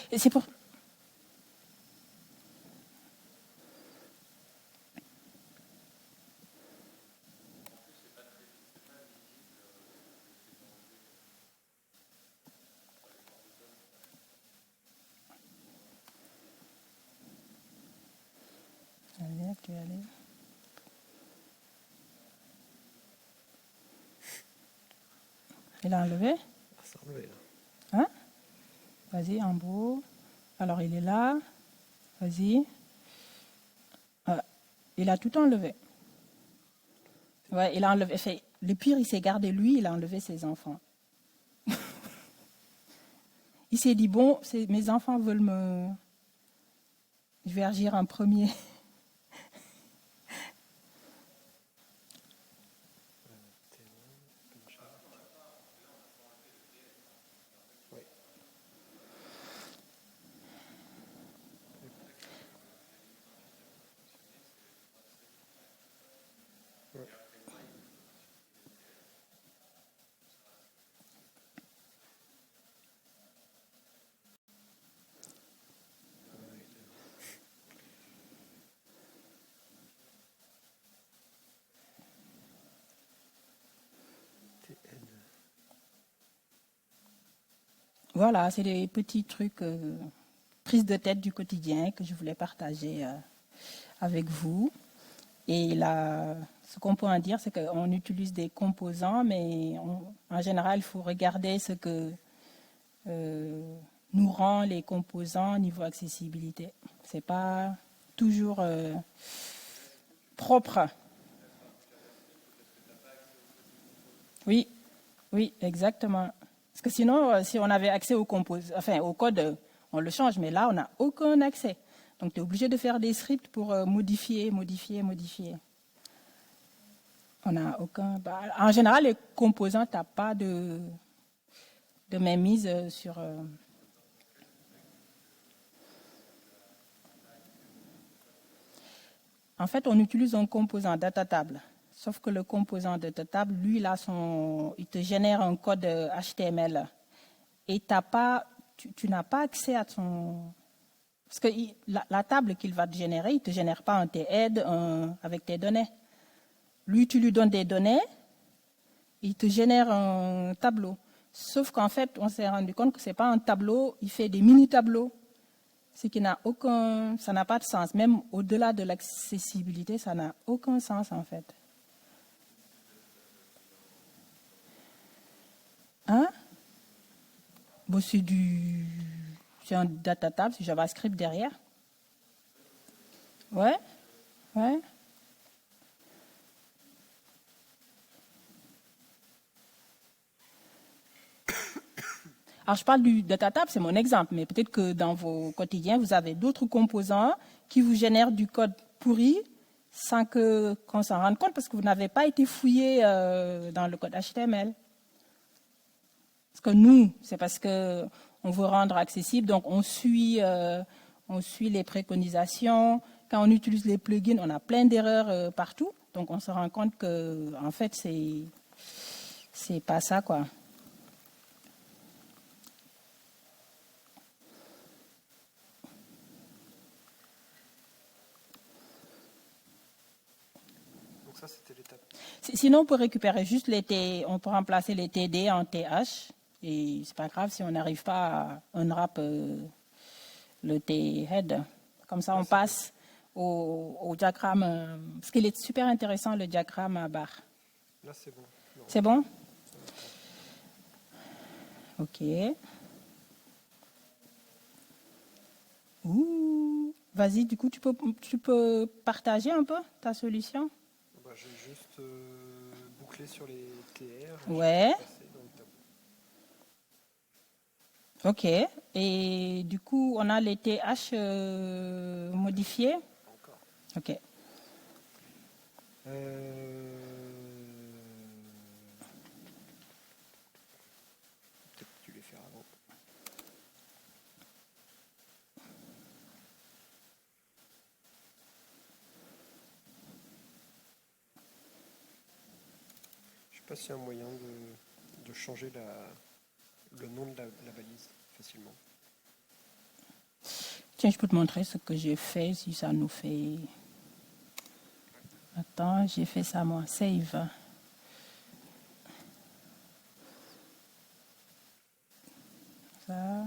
Speaker 1: Et c'est pour... Allez, tu vas aller. Il a enlevé?
Speaker 5: C'est enlevé, là.
Speaker 1: Hein? Vas-y, en beau. Alors, il est là. Vas-y. Il a tout enlevé. Ouais, il a enlevé. Le pire, il s'est gardé lui, il a enlevé ses enfants. Il s'est dit, bon, mes enfants veulent me... Je vais agir en premier. Voilà, c'est des petits trucs, prises de tête du quotidien que je voulais partager avec vous. Et là, ce qu'on peut en dire, c'est qu'on utilise des composants, mais en général, il faut regarder ce que nous rend les composants niveau accessibilité. Ce n'est pas toujours propre. Oui, exactement. Parce que sinon, si on avait accès au code, on le change, mais là, on n'a aucun accès. Donc, tu es obligé de faire des scripts pour modifier. On n'a aucun. En général, les composants, tu n'as pas de mainmise sur. En fait, on utilise un composant data table. Sauf que le composant data table, lui, il te génère un code HTML. Et tu n'as pas accès à son. Parce que la table qu'il va te générer, il ne te génère pas un TED avec tes données. Lui, tu lui donnes des données, il te génère un tableau. Sauf qu'en fait, on s'est rendu compte que ce n'est pas un tableau, il fait des mini-tableaux. Ce qui n'a ça n'a pas de sens. Même au-delà de l'accessibilité, ça n'a aucun sens en fait. Hein? Bon, c'est un data table, c'est JavaScript derrière. Ouais, ouais. Alors, je parle du data table, c'est mon exemple, mais peut-être que dans vos quotidiens, vous avez d'autres composants qui vous génèrent du code pourri sans qu'on s'en rende compte parce que vous n'avez pas été fouillé dans le code HTML. Parce que nous, c'est parce qu'on veut rendre accessible, donc on suit les préconisations. Quand on utilise les plugins, on a plein d'erreurs partout, donc on se rend compte que, en fait, c'est pas ça, quoi.
Speaker 5: Ça, c'était l'étape.
Speaker 1: Sinon, on peut récupérer juste on peut remplacer les TD en TH. Et c'est pas grave si on n'arrive pas à unwrap le T-head. Comme ça, on passe au diagramme. Parce qu'il est super intéressant, le diagramme à barre.
Speaker 5: Là, c'est bon. Non.
Speaker 1: C'est bon? OK. Ouh. Vas-y, du coup, tu peux partager un peu ta solution?
Speaker 5: J'ai juste bouclé sur les TR.
Speaker 1: Ouais. OK. Et du coup, on a les TH modifiés?
Speaker 5: Encore.
Speaker 1: OK.
Speaker 5: Peut-être que tu les faire avant. Je ne sais pas s'il y a un moyen de changer le nom de la balise facilement.
Speaker 1: Tiens, je peux te montrer ce que j'ai fait, si ça nous fait... Attends, j'ai fait ça moi. Save. Ça.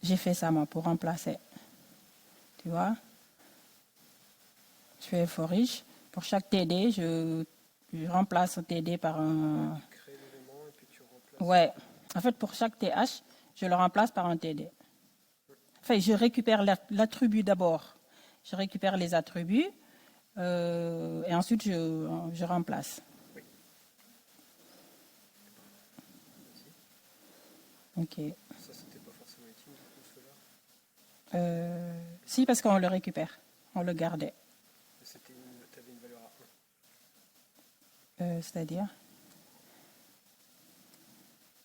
Speaker 1: J'ai fait ça moi pour remplacer. Tu vois? Je fais for each. Pour chaque TD, je remplace le TD par un...
Speaker 5: Créer l'élément et puis tu remplaces.
Speaker 1: Ouais. En fait, pour chaque TH, je le remplace par un TD. Enfin, je récupère l'attribut d'abord. Je récupère les attributs et ensuite je remplace.
Speaker 5: Oui.
Speaker 1: Ok.
Speaker 5: Ça, c'était pas forcément utile du coup, cela.
Speaker 1: Si, parce qu'on le récupère. On le gardait.
Speaker 5: Tu avais une valeur à 1.
Speaker 1: C'est-à-dire?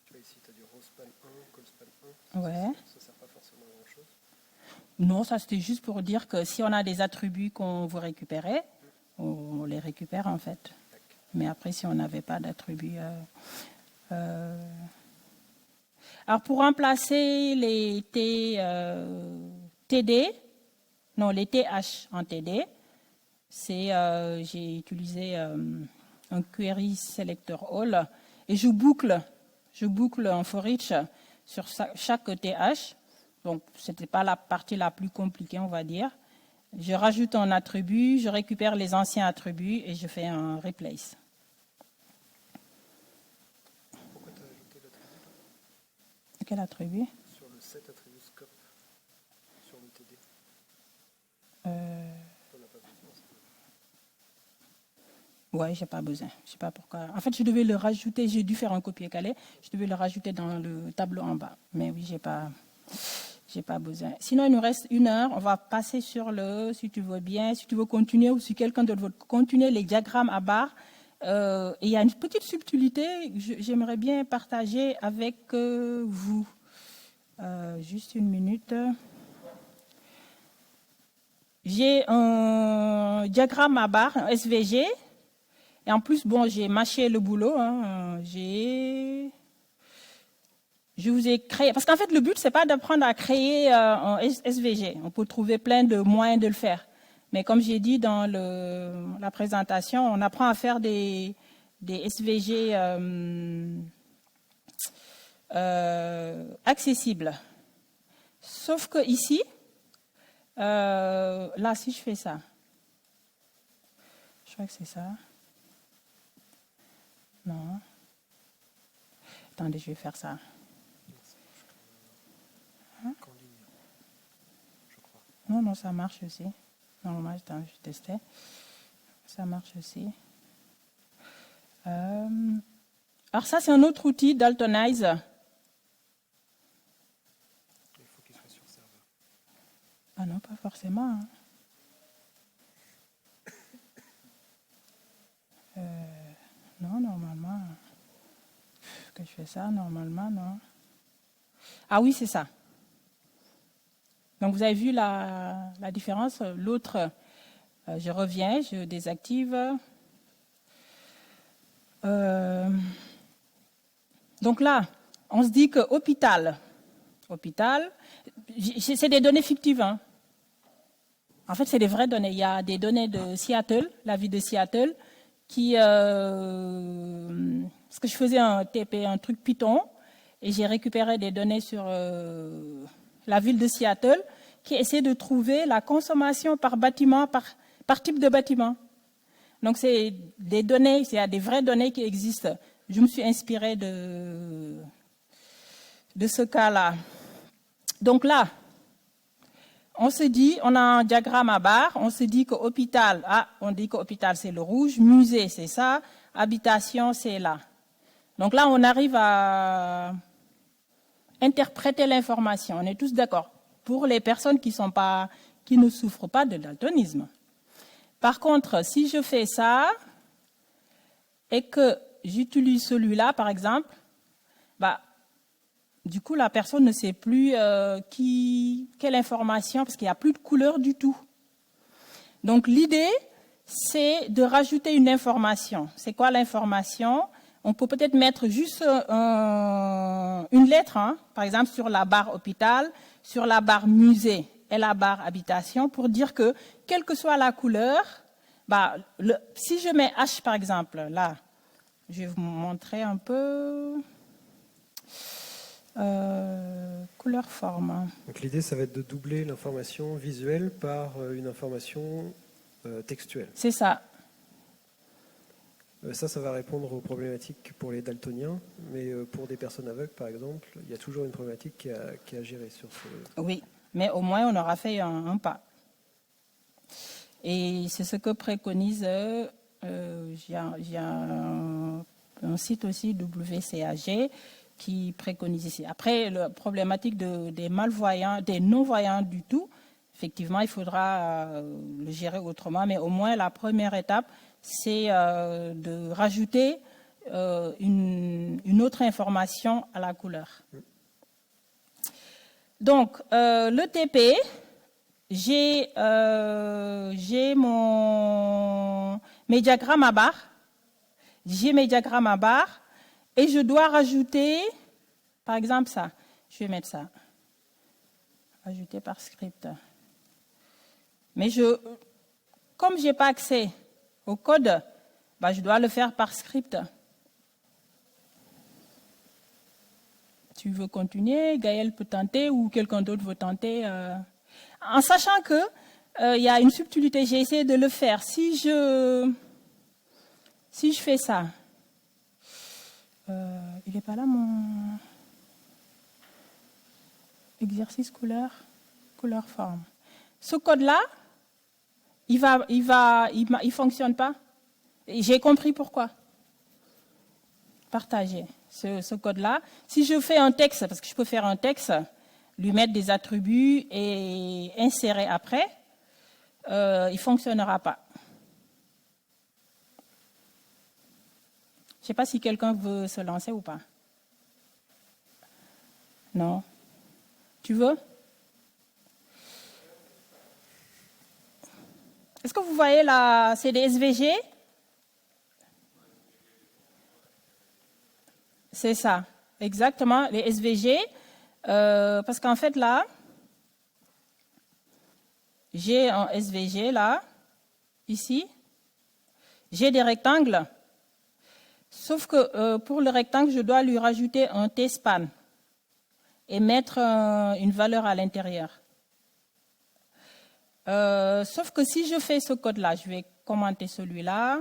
Speaker 5: Tu vois ici, tu as du rospan 1, colspan 1.
Speaker 1: Ouais.
Speaker 5: Ça sert pas forcément à grand chose.
Speaker 1: Non, ça c'était juste pour dire que si on a des attributs qu'on veut récupérer, on les récupère en fait. Mais après, si on n'avait pas d'attributs... Alors, pour remplacer les TD, non, les TH en TD, j'ai utilisé un query selector all et je boucle en for each sur chaque TH. Donc, ce n'était pas la partie la plus compliquée, on va dire. Je rajoute un attribut, je récupère les anciens attributs et je fais un replace.
Speaker 5: Pourquoi tu as ajouté l'attribut?
Speaker 1: Quel attribut?
Speaker 5: Sur le set attribut scope, sur le TD. T'en as pas besoin, ça.
Speaker 1: Ouais, j'ai pas besoin. Je sais pas pourquoi. En fait, je devais le rajouter. J'ai dû faire un copier-coller. Je devais le rajouter dans le tableau en bas. Mais oui, j'ai pas j'ai pas besoin. Sinon, il nous reste 1 heure. On va passer sur si tu veux bien, si tu veux continuer ou si quelqu'un d'autre veut continuer les diagrammes à barre. Et il y a une petite subtilité que j'aimerais bien partager avec vous. Juste 1 minute. J'ai un diagramme à barre, un SVG. Et en plus, bon, j'ai mâché le boulot. Hein. Je vous ai créé... Parce qu'en fait, le but, c'est pas d'apprendre à créer un SVG. On peut trouver plein de moyens de le faire. Mais comme j'ai dit dans la présentation, on apprend à faire des SVG accessibles. Sauf que ici, là, si je fais ça, je crois que c'est ça. Non. Attendez, je vais faire ça. Hein? Non, ça marche aussi. Normalement, je testais. Ça marche aussi. Alors ça, c'est un autre outil, Daltonize.
Speaker 5: Il faut qu'il soit sur serveur.
Speaker 1: Ah non, pas forcément. Non, normalement. Que je fais ça, normalement, non. Ah oui, c'est ça. Donc, vous avez vu la différence. L'autre, je reviens, je désactive. Donc là, on se dit que hôpital, c'est des données fictives. Hein. En fait, c'est des vraies données. Il y a des données de Seattle, la ville de Seattle, parce que je faisais un truc Python, et j'ai récupéré des données sur la ville de Seattle, qui essaie de trouver la consommation par bâtiment, par type de bâtiment. Donc, c'est des données, il y a des vraies données qui existent. Je me suis inspirée de ce cas-là. Donc là, on se dit, on a un diagramme à barre, on se dit que hôpital, on dit que hôpital c'est le rouge, musée c'est ça, habitation c'est là. Donc là, on arrive à interpréter l'information. On est tous d'accord. Pour les personnes qui ne souffrent pas de daltonisme. Par contre, si je fais ça et que j'utilise celui-là, par exemple, du coup, la personne ne sait plus quelle information, parce qu'il n'y a plus de couleur du tout. Donc, l'idée, c'est de rajouter une information. C'est quoi l'information? On peut peut-être mettre juste une lettre, hein, par exemple, sur la barre hôpital, sur la barre musée et la barre habitation, pour dire que, quelle que soit la couleur, si je mets H, par exemple, là, je vais vous montrer un peu... couleur forme.
Speaker 5: Donc l'idée, ça va être de doubler l'information visuelle par une information textuelle.
Speaker 1: C'est ça.
Speaker 5: Ça va répondre aux problématiques pour les daltoniens, mais pour des personnes aveugles, par exemple, il y a toujours une problématique qui est à gérer sur ce...
Speaker 1: Oui, mais au moins on aura fait un pas. Et c'est ce que préconise, j'ai un site aussi, WCAG, qui préconise ici. Après, la problématique des malvoyants, des non-voyants du tout, effectivement, il faudra le gérer autrement, mais au moins la première étape, c'est de rajouter une autre information à la couleur. Donc, le TP, j'ai mes diagrammes à barre. Et je dois rajouter, par exemple, ça. Je vais mettre ça. Ajouter par script. Mais comme je n'ai pas accès au code, je dois le faire par script. Tu veux continuer? Gaël peut tenter ou quelqu'un d'autre veut tenter. En sachant que il y a une subtilité, j'ai essayé de le faire. Si je fais ça, il n'est pas là mon exercice couleur forme. Ce code-là, il fonctionne pas. J'ai compris pourquoi. Partager ce code-là. Si je fais un texte, parce que je peux faire un texte, lui mettre des attributs et insérer après, il ne fonctionnera pas. Je ne sais pas si quelqu'un veut se lancer ou pas. Non? Tu veux? Est-ce que vous voyez là, c'est des SVG? C'est ça, exactement, les SVG. Parce qu'en fait là, j'ai un SVG là, ici. J'ai des rectangles. Sauf que pour le rectangle, je dois lui rajouter un T-span et mettre une valeur à l'intérieur. Sauf que si je fais ce code-là, je vais commenter celui-là.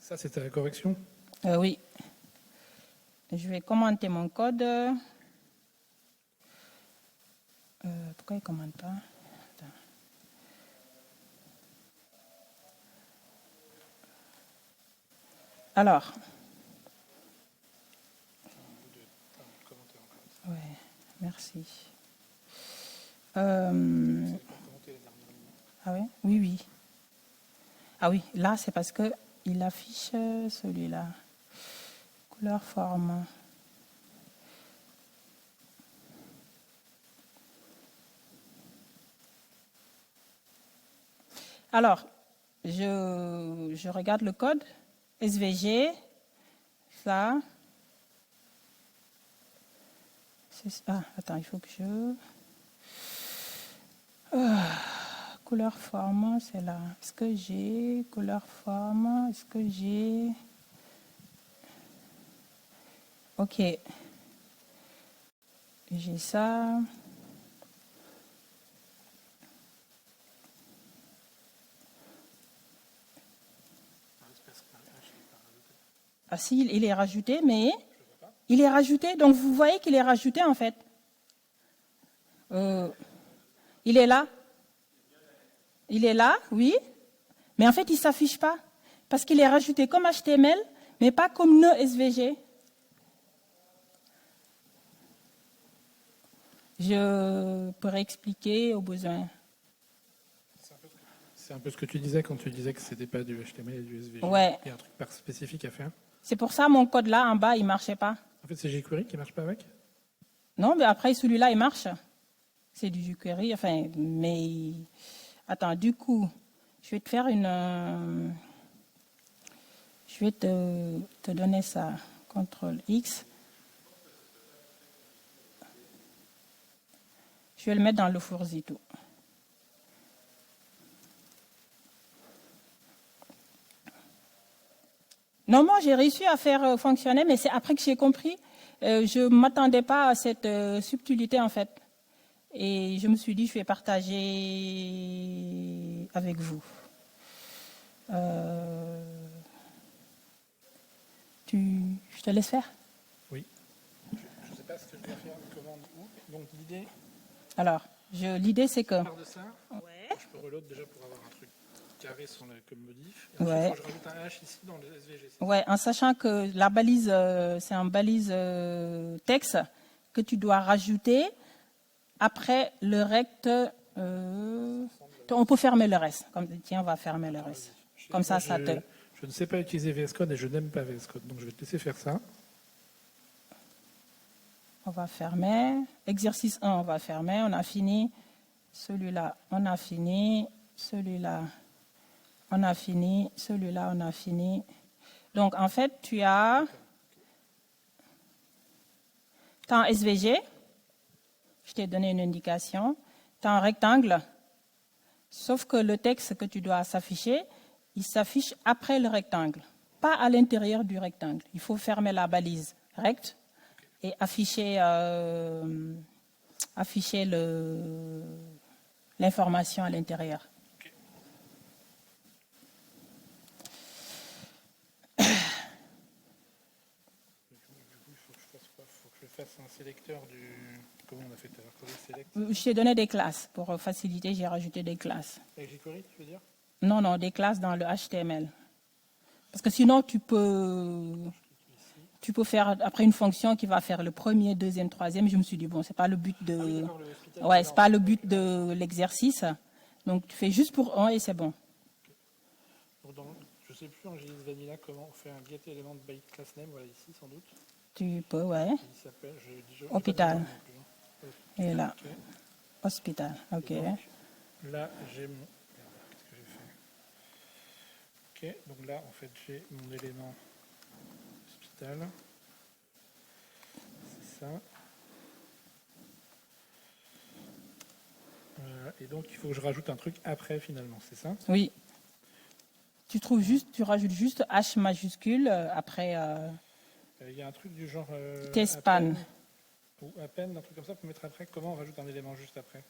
Speaker 4: Ça, c'était la correction.
Speaker 1: Oui. Je vais commenter mon code. Pourquoi il ne commente pas? Attends. Alors. Ouais, merci. Ah oui, oui, oui. Ah oui, là c'est parce que il affiche celui-là. Couleur, forme. Alors, je regarde le code. SVG, ça. Ah, attends, il faut que je... couleur, forme, c'est là. Est-ce que j'ai couleur, forme? Est-ce que j'ai... Ok. J'ai ça. Ah si, il est rajouté, mais... Il est rajouté, donc vous voyez qu'il est rajouté en fait. Il est là. Il est là, oui. Mais en fait, il ne s'affiche pas. Parce qu'il est rajouté comme HTML, mais pas comme nœud SVG. Je pourrais expliquer au besoin.
Speaker 4: C'est un peu ce que tu disais quand tu disais que ce n'était pas du HTML et du SVG.
Speaker 1: Ouais.
Speaker 4: Il y a un truc spécifique à faire.
Speaker 1: C'est pour ça mon code là en bas, il ne marchait pas.
Speaker 4: En fait, c'est jQuery qui ne marche pas avec?
Speaker 1: Non, mais après celui-là, il marche. C'est du jQuery, enfin, mais... Attends, du coup, je vais te faire une... Je vais te donner ça. CTRL X. Je vais le mettre dans le Foursito. Non, moi, j'ai réussi à faire fonctionner, mais c'est après que j'ai compris. Je ne m'attendais pas à cette subtilité, en fait. Et je me suis dit, je vais partager avec vous. Je te laisse faire?
Speaker 4: Oui. Je ne sais pas ce que je dois faire, une commande où. Donc l'idée,
Speaker 1: Alors, l'idée, c'est que...
Speaker 4: je pars de ça.
Speaker 1: Ouais.
Speaker 4: Je peux reload déjà pour avoir un truc carré comme modif. Et
Speaker 1: Ouais.
Speaker 4: ensuite, je rajoute un H ici dans le SVG.
Speaker 1: Ouais, en sachant que la balise, c'est un balise texte que tu dois rajouter après le rect. On peut fermer le reste. Tiens, on va fermer le reste. Comme ça, ça te...
Speaker 4: Je ne sais pas utiliser VS Code et je n'aime pas VS Code. Donc je vais te laisser faire ça.
Speaker 1: On va fermer. Exercice 1, on va fermer. On a fini. Celui-là, on a fini. Celui-là, on a fini. Celui-là, on a fini. Donc, en fait, tu as un SVG. Je t'ai donné une indication. Tu as un rectangle. Sauf que le texte que tu dois s'afficher, il s'affiche après le rectangle, pas à l'intérieur du rectangle. Il faut fermer la balise rect et afficher l'information à l'intérieur.
Speaker 4: Fasse un sélecteur du... Comment on a fait tout à l'heure? Select.
Speaker 1: Je t'ai donné des classes. Pour faciliter, j'ai rajouté des classes.
Speaker 4: Avec jQuery, tu veux dire?
Speaker 1: Non, des classes dans le HTML. Parce que sinon, tu peux Tu peux faire après une fonction qui va faire le premier, deuxième, troisième. Je me suis dit, bon, c'est pas le but
Speaker 4: Ah oui,
Speaker 1: de...
Speaker 4: d'accord, le hospital,
Speaker 1: Ouais,
Speaker 4: alors,
Speaker 1: c'est pas le but de l'exercice. Donc, tu fais juste pour un et c'est bon.
Speaker 4: donc je sais plus en JS Vanilla comment on fait un get element by class name, voilà ici sans doute.
Speaker 1: Tu peux, ouais.
Speaker 4: Il s'appelle, j'ai
Speaker 1: Hôpital.
Speaker 4: pas de nom non plus, hein.
Speaker 1: Et là,
Speaker 4: Ok.
Speaker 1: hospital. OK.
Speaker 4: Et donc, là, j'ai mon. Merde, qu'est-ce que j'ai fait? Ok, donc là, en fait, j'ai mon élément hospital. C'est ça. Et donc, il faut que je rajoute un truc après, finalement, c'est ça?
Speaker 1: Oui. Tu rajoutes juste H majuscule après
Speaker 4: Il y a un truc du genre.
Speaker 1: T-span.
Speaker 4: Ou à peine, un truc comme ça pour mettre après. Comment on rajoute un élément juste après?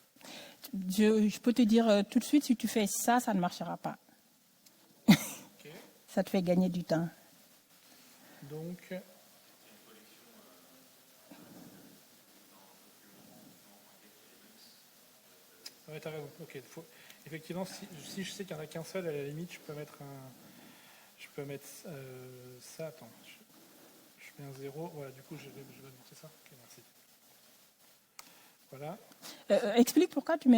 Speaker 1: Je peux te dire tout de suite, si tu fais ça, ça ne marchera pas.
Speaker 4: Ok.
Speaker 1: Ça te fait gagner du temps.
Speaker 4: Donc. Ouais, t'as raison. Ok. Effectivement, si je sais qu'il n'y en a qu'un seul, à la limite, je peux mettre ça. Attends. Je mets un 0. Voilà, du coup, je vais c'est ça. Ok, merci. Voilà.
Speaker 1: Explique pourquoi tu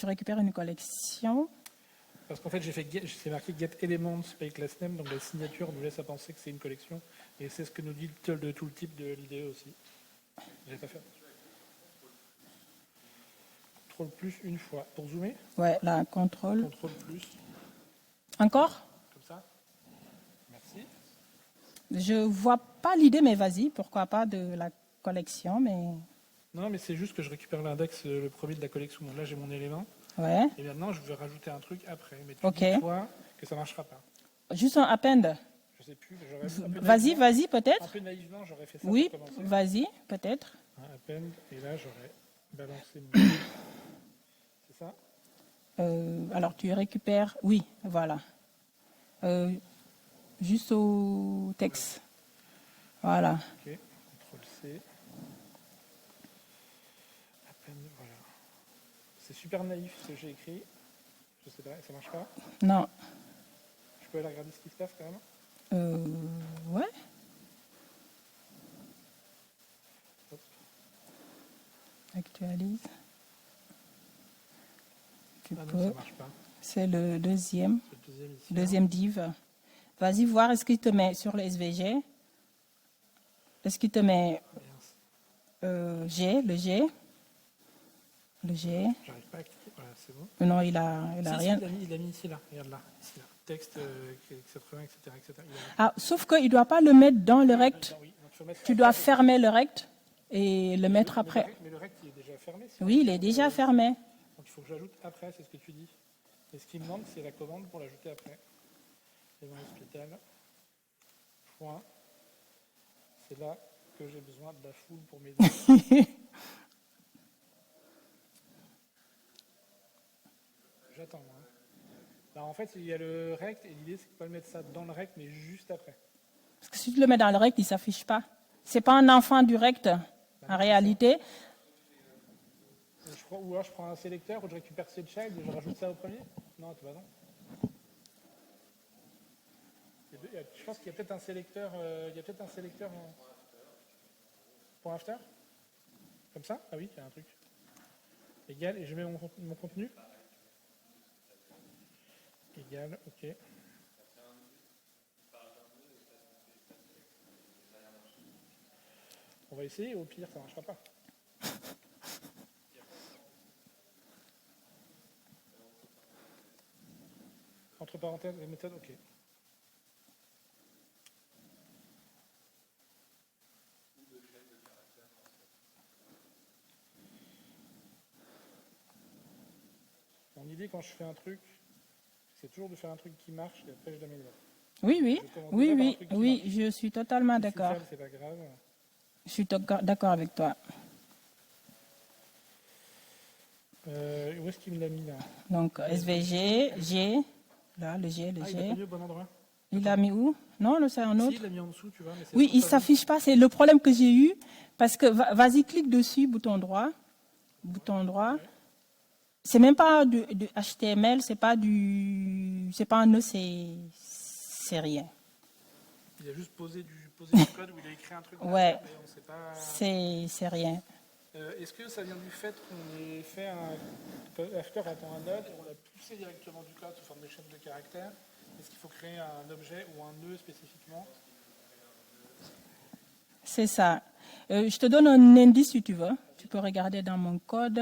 Speaker 1: récupères une collection.
Speaker 4: Parce qu'en fait, c'est marqué get elements by class name, donc la signature nous laisse à penser que c'est une collection. Et c'est ce que nous dit le tooltip de l'IDE aussi. J'ai pas fait. Contrôle plus une fois. Pour zoomer,
Speaker 1: Ouais, là, contrôle.
Speaker 4: contrôle plus,
Speaker 1: Encore?
Speaker 4: comme ça. Merci.
Speaker 1: Je vois pas l'idée, mais vas-y, pourquoi pas de la collection, mais
Speaker 4: Non, mais c'est juste que je récupère l'index, le premier de la collection. Donc là, j'ai mon élément.
Speaker 1: ouais.
Speaker 4: Et maintenant, je vais rajouter un truc après. Mais tu
Speaker 1: Ok.
Speaker 4: dis, toi, que ça marchera pas.
Speaker 1: Juste un append.
Speaker 4: Je sais plus. Mais un peu
Speaker 1: Vas-y,
Speaker 4: naïvement-
Speaker 1: vas-y,
Speaker 4: Un
Speaker 1: peut-être.
Speaker 4: peu naïvement, j'aurais fait ça
Speaker 1: Oui,
Speaker 4: pour commencer.
Speaker 1: vas-y, peut-être.
Speaker 4: Un append, et là, j'aurais balancé mon... C'est ça?
Speaker 1: Alors, tu récupères. Oui, voilà. Juste au texte. Voilà.
Speaker 4: Ok. Contrôle C. Append, voilà. C'est super naïf ce que j'ai écrit. Je sais pas, ça marche pas.
Speaker 1: Non.
Speaker 4: Je peux aller regarder ce qui se passe quand même.
Speaker 1: Ouais.
Speaker 4: Hop.
Speaker 1: Actualise. Tu
Speaker 4: Ah non,
Speaker 1: peux.
Speaker 4: ça marche pas.
Speaker 1: C'est le deuxième.
Speaker 4: C'est le deuxième ici.
Speaker 1: Deuxième div. Vas-y voir, est-ce qu'il te met sur le SVG? Est-ce qu'il te met G, le G? Le G?
Speaker 4: J'arrive pas à cliquer. Voilà, c'est bon.
Speaker 1: Non, il a
Speaker 4: Si,
Speaker 1: rien.
Speaker 4: il a mis ici, là. Regarde là. Ici, là. Texte, etc., etc.
Speaker 1: Ah, sauf qu'il ne doit pas le mettre dans le rect.
Speaker 4: Oui, donc il faut mettre
Speaker 1: Tu
Speaker 4: ça
Speaker 1: dois
Speaker 4: après.
Speaker 1: fermer le rect et le mettre après.
Speaker 4: Mais le rect, il est déjà fermé. sinon-
Speaker 1: Oui, il est déjà fermé.
Speaker 4: Donc il faut que j'ajoute après, c'est ce que tu dis. Et ce qui me manque, c'est la commande pour l'ajouter après. Et dans l'hospital, point. C'est là que j'ai besoin de la foule pour m'aider. J'attends, moi. Là, en fait, il y a le rect, et l'idée, c'est de ne pas le mettre ça dans le rect, mais juste après.
Speaker 1: Parce que si tu le mets dans le rect, il ne s'affiche pas. C'est pas un enfant du rect, en réalité.
Speaker 4: Ou alors je prends un sélecteur, ou je récupère ce child et je rajoute ça au premier. Non, tu vas non. Je pense qu'il y a peut-être un sélecteur. En... Pour after. Comme ça. Ah oui, il y a un truc. Égal, et je mets mon contenu. Égal, ok. On va essayer, au pire, ça ne marchera pas. Entre parenthèses, les méthodes, ok. Mon idée quand je fais un truc, c'est toujours de faire un truc qui marche et après je l'améliore.
Speaker 1: Oui, oui,
Speaker 4: Je commence
Speaker 1: oui,
Speaker 4: déjà par un
Speaker 1: oui,
Speaker 4: truc qui
Speaker 1: oui,
Speaker 4: marche.
Speaker 1: je suis totalement
Speaker 4: Si
Speaker 1: d'accord.
Speaker 4: c'est sale, c'est pas grave.
Speaker 1: Je suis d'accord avec toi.
Speaker 4: Où est-ce qu'il me l'a mis là?
Speaker 1: Donc, SVG, G, là, le G, le
Speaker 4: Ah, il a
Speaker 1: G.
Speaker 4: pas mis au bon endroit.
Speaker 1: Il l'a mis où? Non, c'est un
Speaker 4: Si,
Speaker 1: autre.
Speaker 4: il l'a mis en dessous, tu vois. Mais c'est
Speaker 1: Oui, il ne
Speaker 4: pas bon.
Speaker 1: s'affiche pas. C'est le problème que j'ai eu. Parce que, vas-y, clique dessus, bouton droit. Bouton droit. C'est même pas du HTML, c'est pas un nœud, c'est rien.
Speaker 4: Il a juste posé du poser du code où il a écrit un truc,
Speaker 1: Ouais.
Speaker 4: mais on ne sait pas.
Speaker 1: C'est rien.
Speaker 4: Est-ce que ça vient du fait qu'on ait fait after attend un node et on l'a poussé directement du code sous forme de chaîne de caractères? Est-ce qu'il faut créer un objet ou un nœud spécifiquement?
Speaker 1: C'est ça. Je te donne un indice si tu veux. Tu peux regarder dans mon code.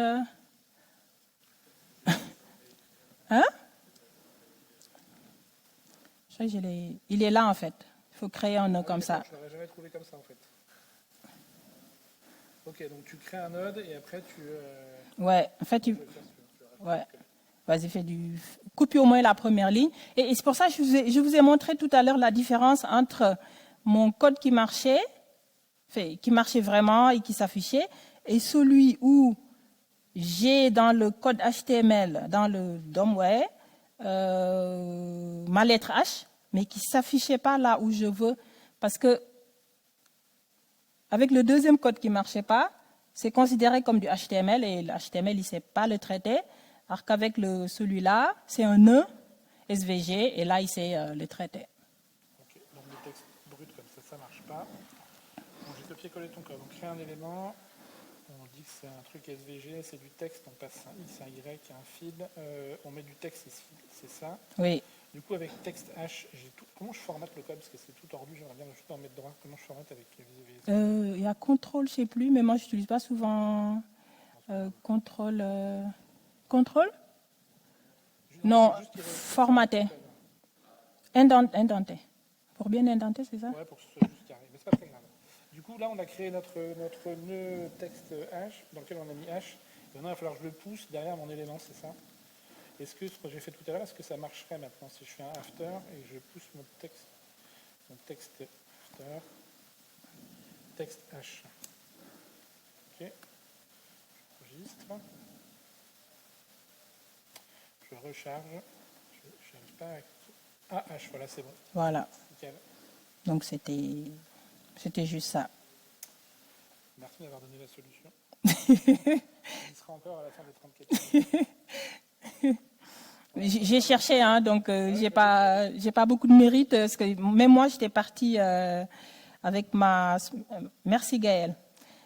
Speaker 1: Hein? Je crois que il est là en fait. Il faut créer un nœud comme ça.
Speaker 4: Je ne l'aurais jamais trouvé comme ça en fait. Ok, donc tu crées un node et après tu.
Speaker 1: Ouais, en fait, ouais. Vas-y, coupe au moins la première ligne. Et c'est pour ça que je vous ai montré tout à l'heure la différence entre mon code qui marchait vraiment et qui s'affichait, et celui où j'ai dans le code HTML, dans le DOM-ware, ma lettre H, mais qui ne s'affichait pas là où je veux. Parce que avec le deuxième code qui ne marchait pas, c'est considéré comme du HTML et le HTML, il ne sait pas le traiter. Alors qu'avec celui-là, c'est un nœud SVG et là, il sait le traiter.
Speaker 4: Ok, donc le texte brut comme ça ne marche pas. Donc j'ai copié-collé ton code. On crée un élément, on dit que c'est un truc SVG, c'est du texte, on passe un X, un Y, un fil, on met du texte ici, c'est ça.
Speaker 1: Oui.
Speaker 4: Du coup, avec texte H, comment je formate le code? Parce que c'est tout tordu, j'aimerais bien juste en mettre droit. Comment je formate avec
Speaker 1: Il y a contrôle, je ne sais plus, mais moi, je n'utilise pas souvent contrôle. Contrôle? Non, formaté. Indenté. Pour bien indenter, c'est ça?
Speaker 4: Ouais, pour que ce soit juste carré. Mais c'est pas très grave. Du coup, là, on a créé notre nœud texte H, dans lequel on a mis H. Et maintenant, il va falloir que je le pousse derrière mon élément, c'est ça? Est-ce que ce que j'ai fait tout à l'heure, est-ce que ça marcherait maintenant si je fais un after et que je pousse mon texte after, texte H? Ok. Je registre. Je recharge. Je n'arrive pas à... Ah, H, voilà, c'est bon.
Speaker 1: Voilà.
Speaker 4: Nickel.
Speaker 1: Donc, c'était juste ça.
Speaker 4: Merci d'avoir donné la solution. Il sera encore à la fin des 34 minutes.
Speaker 1: J'ai cherché, hein, donc j'ai pas beaucoup de mérite, parce que même moi, j'étais partie avec merci Gaëlle.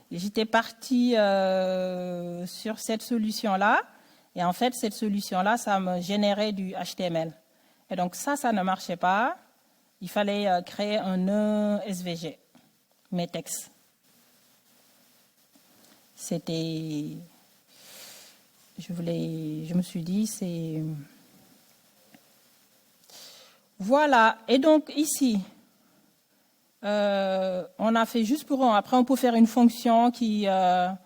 Speaker 1: J'étais partie sur cette solution-là, et en fait, cette solution-là, ça me générait du HTML. Et donc ça ne marchait pas. Il fallait créer un nœud SVG, mes textes. C'était... Je me suis dit, c'est... Voilà. Et donc ici, on a fait juste pour un. Après, on peut faire une fonction qui va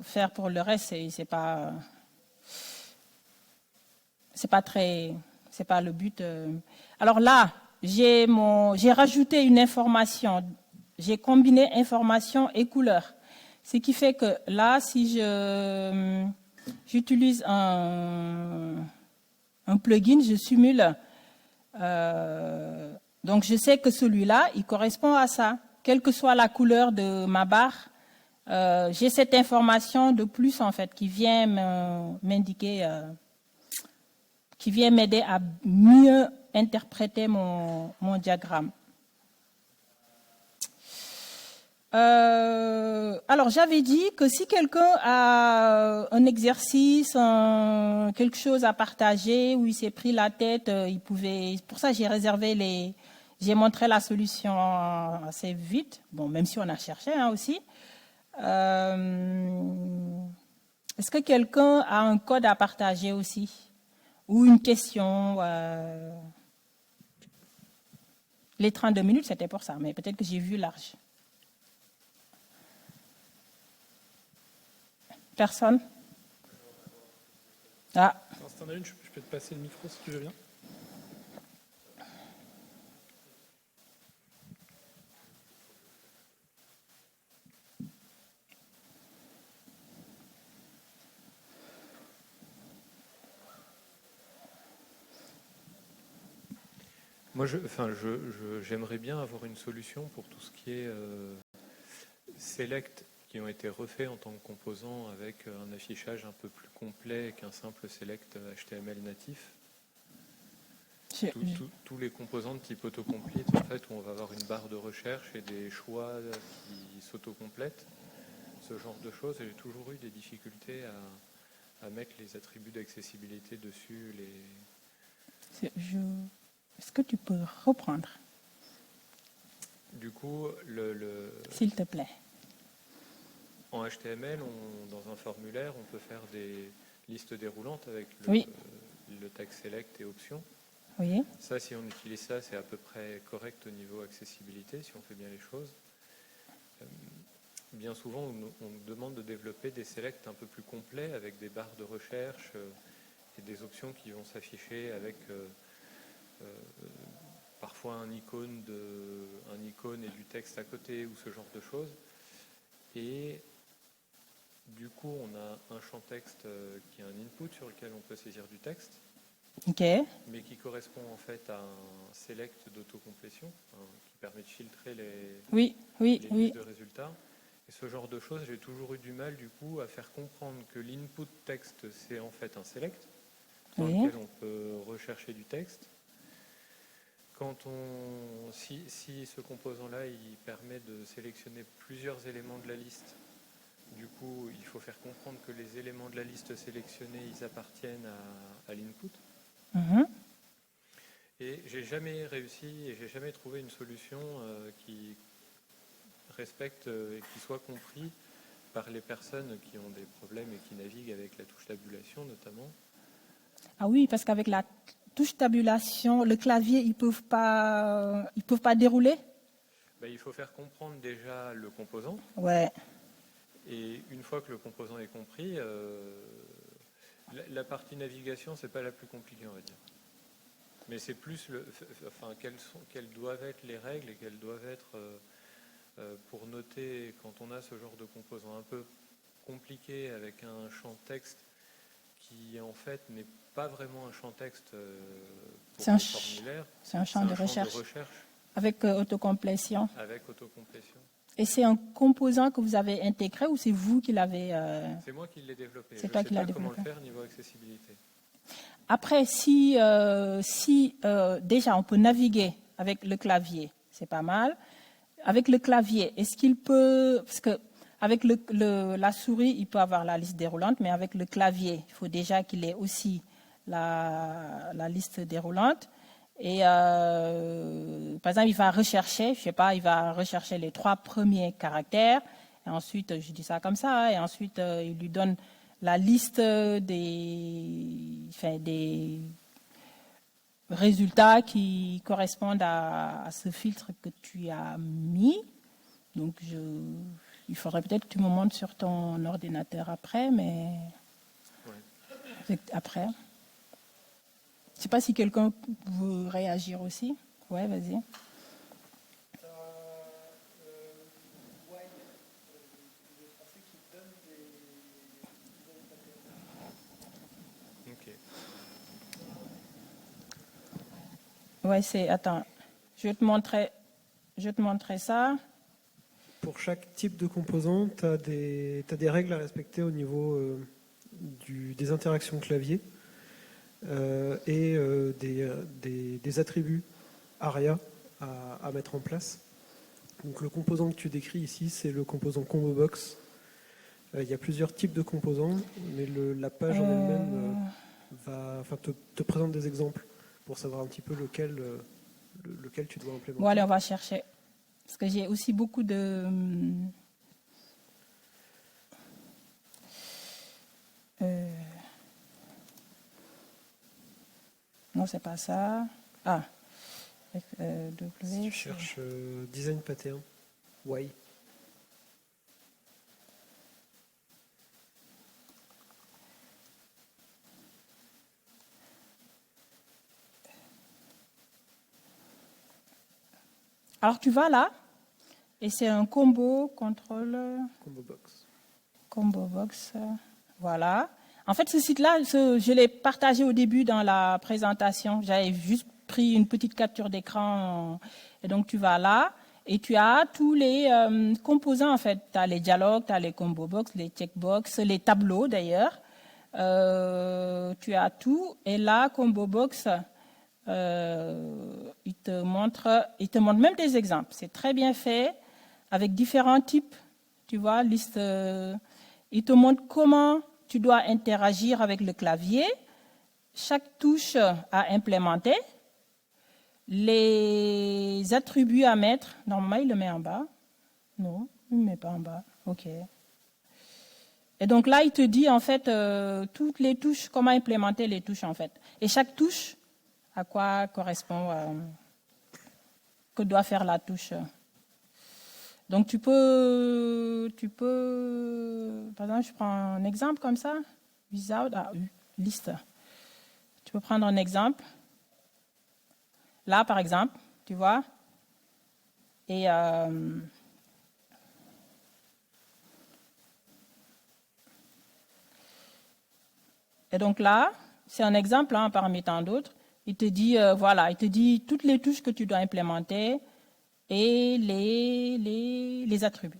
Speaker 1: faire pour le reste. C'est pas le but. Alors là, j'ai rajouté une information. J'ai combiné information et couleur. Ce qui fait que là, si j'utilise un plugin, je simule. Donc, je sais que celui-là, il correspond à ça. Quelle que soit la couleur de ma barre, j'ai cette information de plus, en fait, qui vient m'indiquer, qui vient m'aider à mieux interpréter mon diagramme. Alors, j'avais dit que si quelqu'un a un exercice, quelque chose à partager, où il s'est pris la tête, il pouvait... Pour ça, j'ai montré la solution assez vite, bon, même si on a cherché aussi. Est-ce que quelqu'un a un code à partager aussi? Ou une question? Les 32 minutes, c'était pour ça, mais peut-être que j'ai vu large. Personne? Ah.
Speaker 4: Alors, si tu en as une, je peux te passer le micro si tu veux bien.
Speaker 3: Moi, j'aimerais bien avoir une solution pour tout ce qui est select qui ont été refaits en tant que composants avec un affichage un peu plus complet qu'un simple select HTML natif. Tous les composants de type autocomplete, en fait, où on va avoir une barre de recherche et des choix qui s'autocomplètent, ce genre de choses. J'ai toujours eu des difficultés à mettre les attributs d'accessibilité dessus.
Speaker 1: Est-ce que tu peux reprendre,
Speaker 3: Du coup,
Speaker 1: s'il te plaît?
Speaker 3: en HTML, dans un formulaire, on peut faire des listes déroulantes avec
Speaker 1: Oui.
Speaker 3: le tag select et options.
Speaker 1: Oui.
Speaker 3: Ça, si on utilise ça, c'est à peu près correct au niveau accessibilité, si on fait bien les choses. Bien souvent, on nous demande de développer des selects un peu plus complets avec des barres de recherche et des options qui vont s'afficher avec parfois un icône et du texte à côté ou ce genre de choses. Et du coup, on a un champ texte qui est un input sur lequel on peut saisir du texte,
Speaker 1: OK.
Speaker 3: mais qui correspond en fait à un select d'autocomplétion qui permet de filtrer
Speaker 1: Oui, oui,
Speaker 3: les
Speaker 1: oui.
Speaker 3: listes de résultats. Et ce genre de choses, j'ai toujours eu du mal du coup à faire comprendre que l'input texte, c'est en fait un select dans
Speaker 1: Oui.
Speaker 3: lequel on peut rechercher du texte. Si ce composant-là, il permet de sélectionner plusieurs éléments de la liste, du coup, il faut faire comprendre que les éléments de la liste sélectionnés, ils appartiennent à l'input.
Speaker 1: Mhm.
Speaker 3: Et j'ai jamais réussi et j'ai jamais trouvé une solution qui respecte et qui soit compris par les personnes qui ont des problèmes et qui naviguent avec la touche tabulation notamment.
Speaker 1: Ah oui, parce qu'avec la touche tabulation, le clavier, ils peuvent pas dérouler.
Speaker 3: Ben, il faut faire comprendre déjà le composant.
Speaker 1: Ouais.
Speaker 3: Et une fois que le composant est compris, la partie navigation, c'est pas la plus compliquée, on va dire. Mais c'est plus quelles doivent être les règles et quelles doivent être pour noter quand on a ce genre de composant un peu compliqué avec un champ texte qui en fait n'est pas vraiment un champ texte pour
Speaker 1: C'est un
Speaker 3: le formulaire.
Speaker 1: C'est un champ de recherche. Avec autocomplétion.
Speaker 3: Avec autocomplétion.
Speaker 1: Et c'est un composant que vous avez intégré ou c'est vous qui l'avez
Speaker 3: C'est moi qui l'ai développé.
Speaker 1: C'est
Speaker 3: Je
Speaker 1: toi
Speaker 3: ne sais
Speaker 1: qui l'as
Speaker 3: pas comment
Speaker 1: développé.
Speaker 3: le faire niveau accessibilité.
Speaker 1: Après, déjà on peut naviguer avec le clavier, c'est pas mal. Avec le clavier, est-ce qu'il peut, parce que avec la souris, il peut avoir la liste déroulante, mais avec le clavier, il faut déjà qu'il ait aussi la liste déroulante. Et par exemple, il va rechercher, je sais pas, il va rechercher les 3 premiers caractères. Et ensuite, je dis ça comme ça, hein, et ensuite il lui donne la liste des résultats qui correspondent à ce filtre que tu as mis. Donc, il faudrait peut-être que tu me montres sur ton ordinateur après, mais après. Je ne sais pas si quelqu'un veut réagir aussi. Ouais, vas-y. Ouais, attends, je vais te montrer ça.
Speaker 5: Pour chaque type de composant, tu as des règles à respecter au niveau des interactions clavier et des attributs ARIA à mettre en place. Donc le composant que tu décris ici, c'est le composant combo box. Il y a plusieurs types de composants, mais la page en elle-même te présente des exemples pour savoir un petit peu lequel tu dois implémenter.
Speaker 1: Bon, allez, on va chercher. Parce que j'ai aussi beaucoup de... Non, c'est pas ça. Ah.
Speaker 5: Si tu cherches design pattern, Y.
Speaker 1: Alors tu vas là, et c'est un combo contrôle. Combo box. Voilà. En fait, ce site-là, je l'ai partagé au début dans la présentation. J'avais juste pris une petite capture d'écran. Et donc tu vas là, et tu as tous les composants en fait. Tu as les dialogues, tu as les combo box, les checkbox, les tableaux d'ailleurs. Tu as tout. Et là, combo box. il te montre même des exemples. C'est très bien fait, avec différents types, tu vois, liste. Il te montre comment tu dois interagir avec le clavier, chaque touche à implémenter, les attributs à mettre. Normalement, il le met en bas. Non, il ne met pas en bas. OK. Et donc là, il te dit en fait toutes les touches, comment implémenter les touches en fait. Et chaque touche, à quoi correspond, que doit faire la touche. Donc tu peux, par exemple, je prends un exemple comme ça, without, liste. Tu peux prendre un exemple. Là, par exemple, tu vois, et donc là, c'est un exemple parmi tant d'autres. Il te dit, voilà, il te dit toutes les touches que tu dois implémenter et les attributs.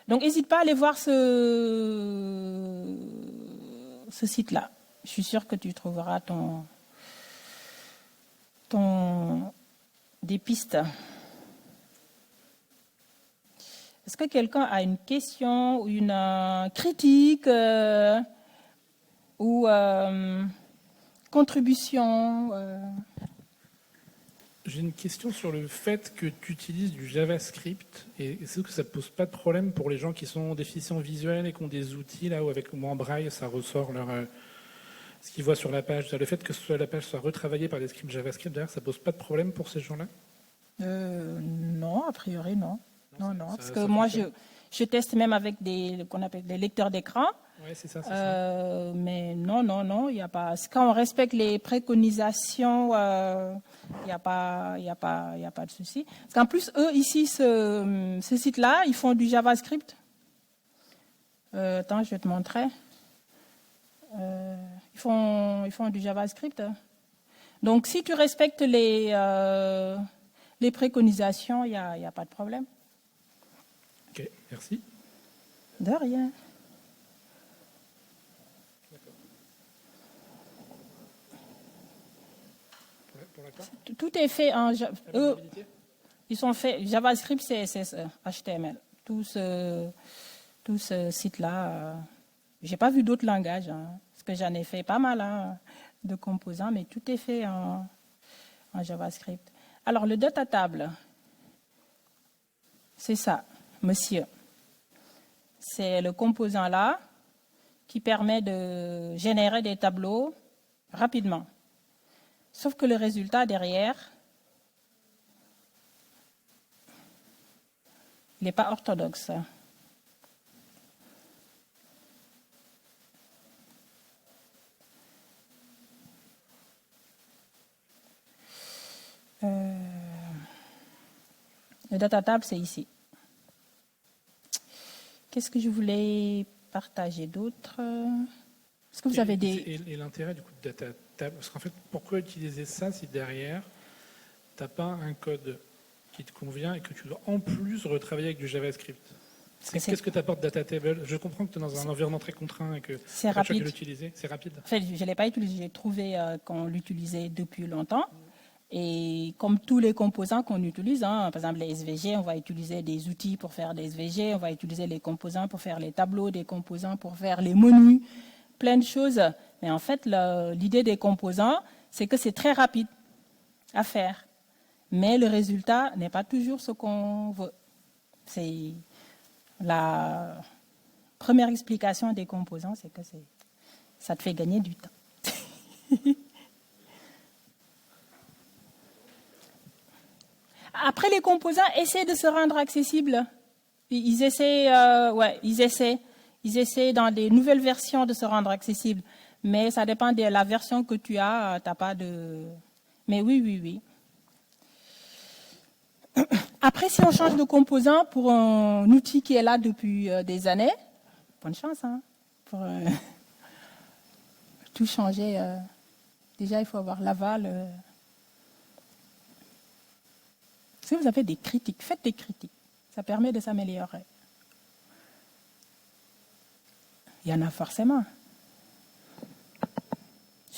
Speaker 1: Donc, n'hésite pas à aller voir ce site-là. Je suis sûre que tu trouveras des pistes. Est-ce que quelqu'un a une question ou une critique ou contribution
Speaker 4: J'ai une question sur le fait que tu utilises du JavaScript. Et est-ce que ça ne pose pas de problème pour les gens qui sont déficients visuels et qui ont des outils là où avec en braille ça ressort ce qu'ils voient sur la page? Le fait que la page soit retravaillée par des scripts JavaScript derrière, ça ne pose pas de problème pour ces gens-là?
Speaker 1: Non, a priori non. Non, parce que moi je teste même avec qu'on appelle des lecteurs d'écran.
Speaker 4: Oui, c'est ça.
Speaker 1: Mais non, il n'y a pas. Quand on respecte les préconisations, il n'y a pas de souci. Parce qu'en plus, eux, ici, ce site-là, ils font du JavaScript. Attends, je vais te montrer. Ils font du JavaScript. Donc, si tu respectes les préconisations, il n'y a pas de problème.
Speaker 4: Ok, merci.
Speaker 1: De rien. Tout est fait en ils sont faits. JavaScript, c'est HTML. Tout ce site-là, j'ai pas vu d'autres langages, parce que j'en ai fait pas mal de composants, mais tout est fait en JavaScript. Alors le data table, c'est ça, monsieur. C'est le composant là qui permet de générer des tableaux rapidement. Sauf que le résultat derrière, il n'est pas orthodoxe. Le data table, c'est ici. Qu'est-ce que je voulais partager d'autre? Est-ce que vous avez des...
Speaker 4: Et l'intérêt du coup de data table, parce qu'en fait, pourquoi utiliser ça si derrière, tu n'as pas un code qui te convient et que tu dois en plus retravailler avec du JavaScript? Qu'est-ce que t'apporte data table? Je comprends que tu es dans un environnement très contraint et que
Speaker 1: c'est rapide.
Speaker 4: L'utiliser. C'est rapide.
Speaker 1: En fait, je ne l'ai pas utilisé. J'ai trouvé qu'on l'utilisait depuis longtemps. Et comme tous les composants qu'on utilise, par exemple les SVG, on va utiliser des outils pour faire des SVG, on va utiliser les composants pour faire les tableaux, des composants pour faire les menus, plein de choses. Mais en fait, l'idée des composants, c'est que c'est très rapide à faire. Mais le résultat n'est pas toujours ce qu'on veut. C'est la première explication des composants, c'est que ça te fait gagner du temps. Après, les composants essaient de se rendre accessibles. Ils essaient dans des nouvelles versions de se rendre accessibles. Mais ça dépend de la version que tu as. T'as pas de... Mais oui. Après, si on change de composant pour un outil qui est là depuis des années, bonne chance pour tout changer. Déjà, il faut avoir l'aval. Si vous avez des critiques, faites des critiques. Ça permet de s'améliorer. Il y en a forcément.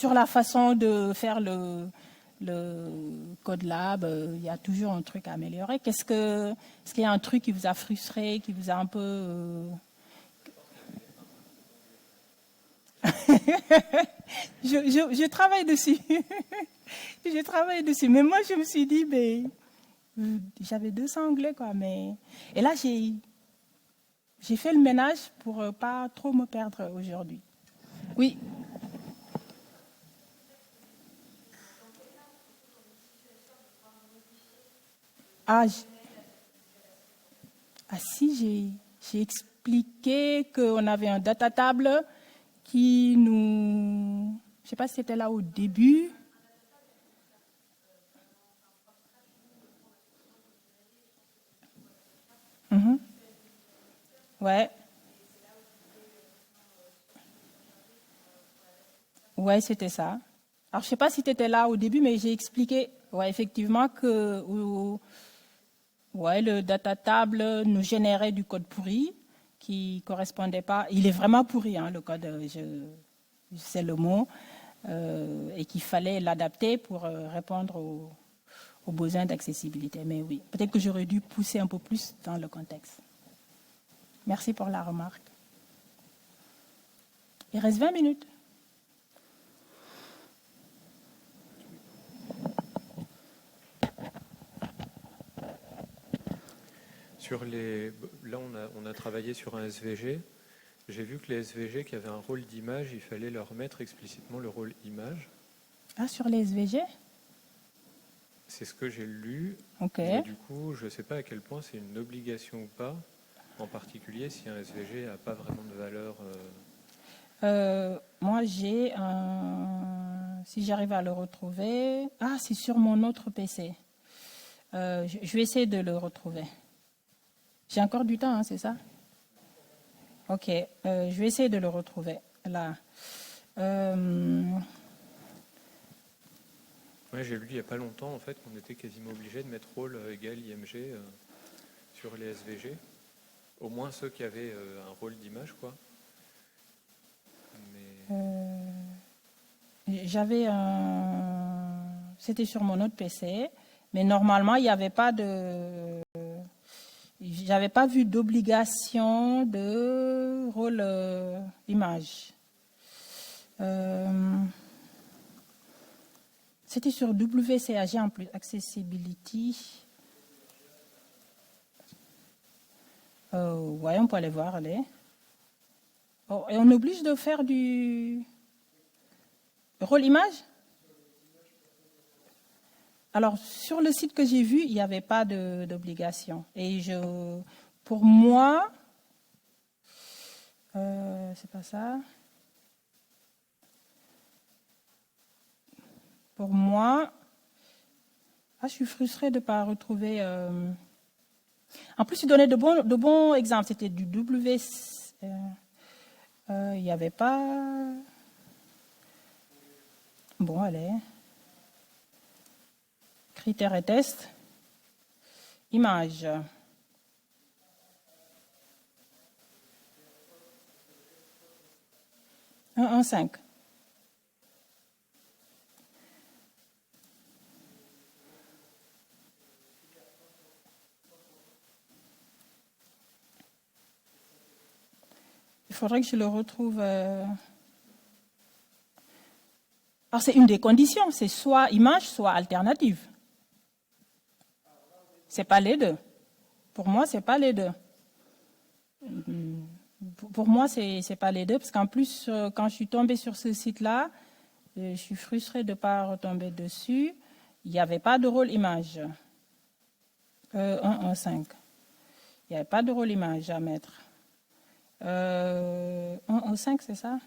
Speaker 1: sur la façon de faire le Code Lab, il y a toujours un truc à améliorer. Est-ce qu'il y a un truc qui vous a frustré, qui vous a un peu... je travaille dessus. Je travaille dessus. Mais moi, je me suis dit, j'avais 200 anglais, quoi. Et là, j'ai fait le ménage pour pas trop me perdre aujourd'hui. Oui. Si, j'ai expliqué qu'on avait un data table qui nous... Je ne sais pas si c'était là au début. Ouais. Ouais, c'était ça. Alors, je ne sais pas si tu étais là au début, mais j'ai expliqué, ouais, effectivement, que le data table nous générait du code pourri qui ne correspondait pas. Il est vraiment pourri, hein, le code, c'est le mot, et qu'il fallait l'adapter pour répondre aux besoins d'accessibilité. Mais oui, peut-être que j'aurais dû pousser un peu plus dans le contexte. Merci pour la remarque. Il reste 20 minutes.
Speaker 3: Là, on a travaillé sur un SVG. J'ai vu que les SVG qui avaient un rôle d'image, il fallait leur mettre explicitement le rôle image.
Speaker 1: Ah, sur les SVG?
Speaker 3: C'est ce que j'ai lu.
Speaker 1: Ok.
Speaker 3: Mais du coup, je ne sais pas à quel point c'est une obligation ou pas, en particulier si un SVG n'a pas vraiment de valeur.
Speaker 1: Moi, j'ai un... Si j'arrive à le retrouver... Ah, c'est sur mon autre PC. Je vais essayer de le retrouver. J'ai encore du temps, hein, c'est ça? Ok, je vais essayer de le retrouver. Là.
Speaker 3: Ouais, j'ai lu il n'y a pas longtemps en fait qu'on était quasiment obligé de mettre rôle égal IMG sur les SVG. Au moins ceux qui avaient un rôle d'image, quoi.
Speaker 1: J'avais un... C'était sur mon autre PC, mais normalement, il n'y avait pas de... J'avais pas vu d'obligation de rôle image. C'était sur WCAG en plus, Accessibility. Ouais, on peut aller voir, allez. Oh, et on oblige de faire du rôle image? Alors, sur le site que j'ai vu, il n'y avait pas d'obligation. Et pour moi, c'est pas ça. Pour moi, je suis frustrée de ne pas retrouver... En plus, il donnait de bons exemples. C'était du WC... il n'y avait pas... Bon, allez. Critères et tests. Image. Un 5. Il faudrait que je le retrouve. Alors, c'est une des conditions. C'est soit image, soit alternative. C'est pas les deux. Pour moi, c'est pas les deux. Pour moi, c'est pas les deux, parce qu'en plus, quand je suis tombée sur ce site-là, je suis frustrée de ne pas retomber dessus. Il n'y avait pas de rôle image. 1.5. Il n'y avait pas de rôle image à mettre. 1.5, c'est ça?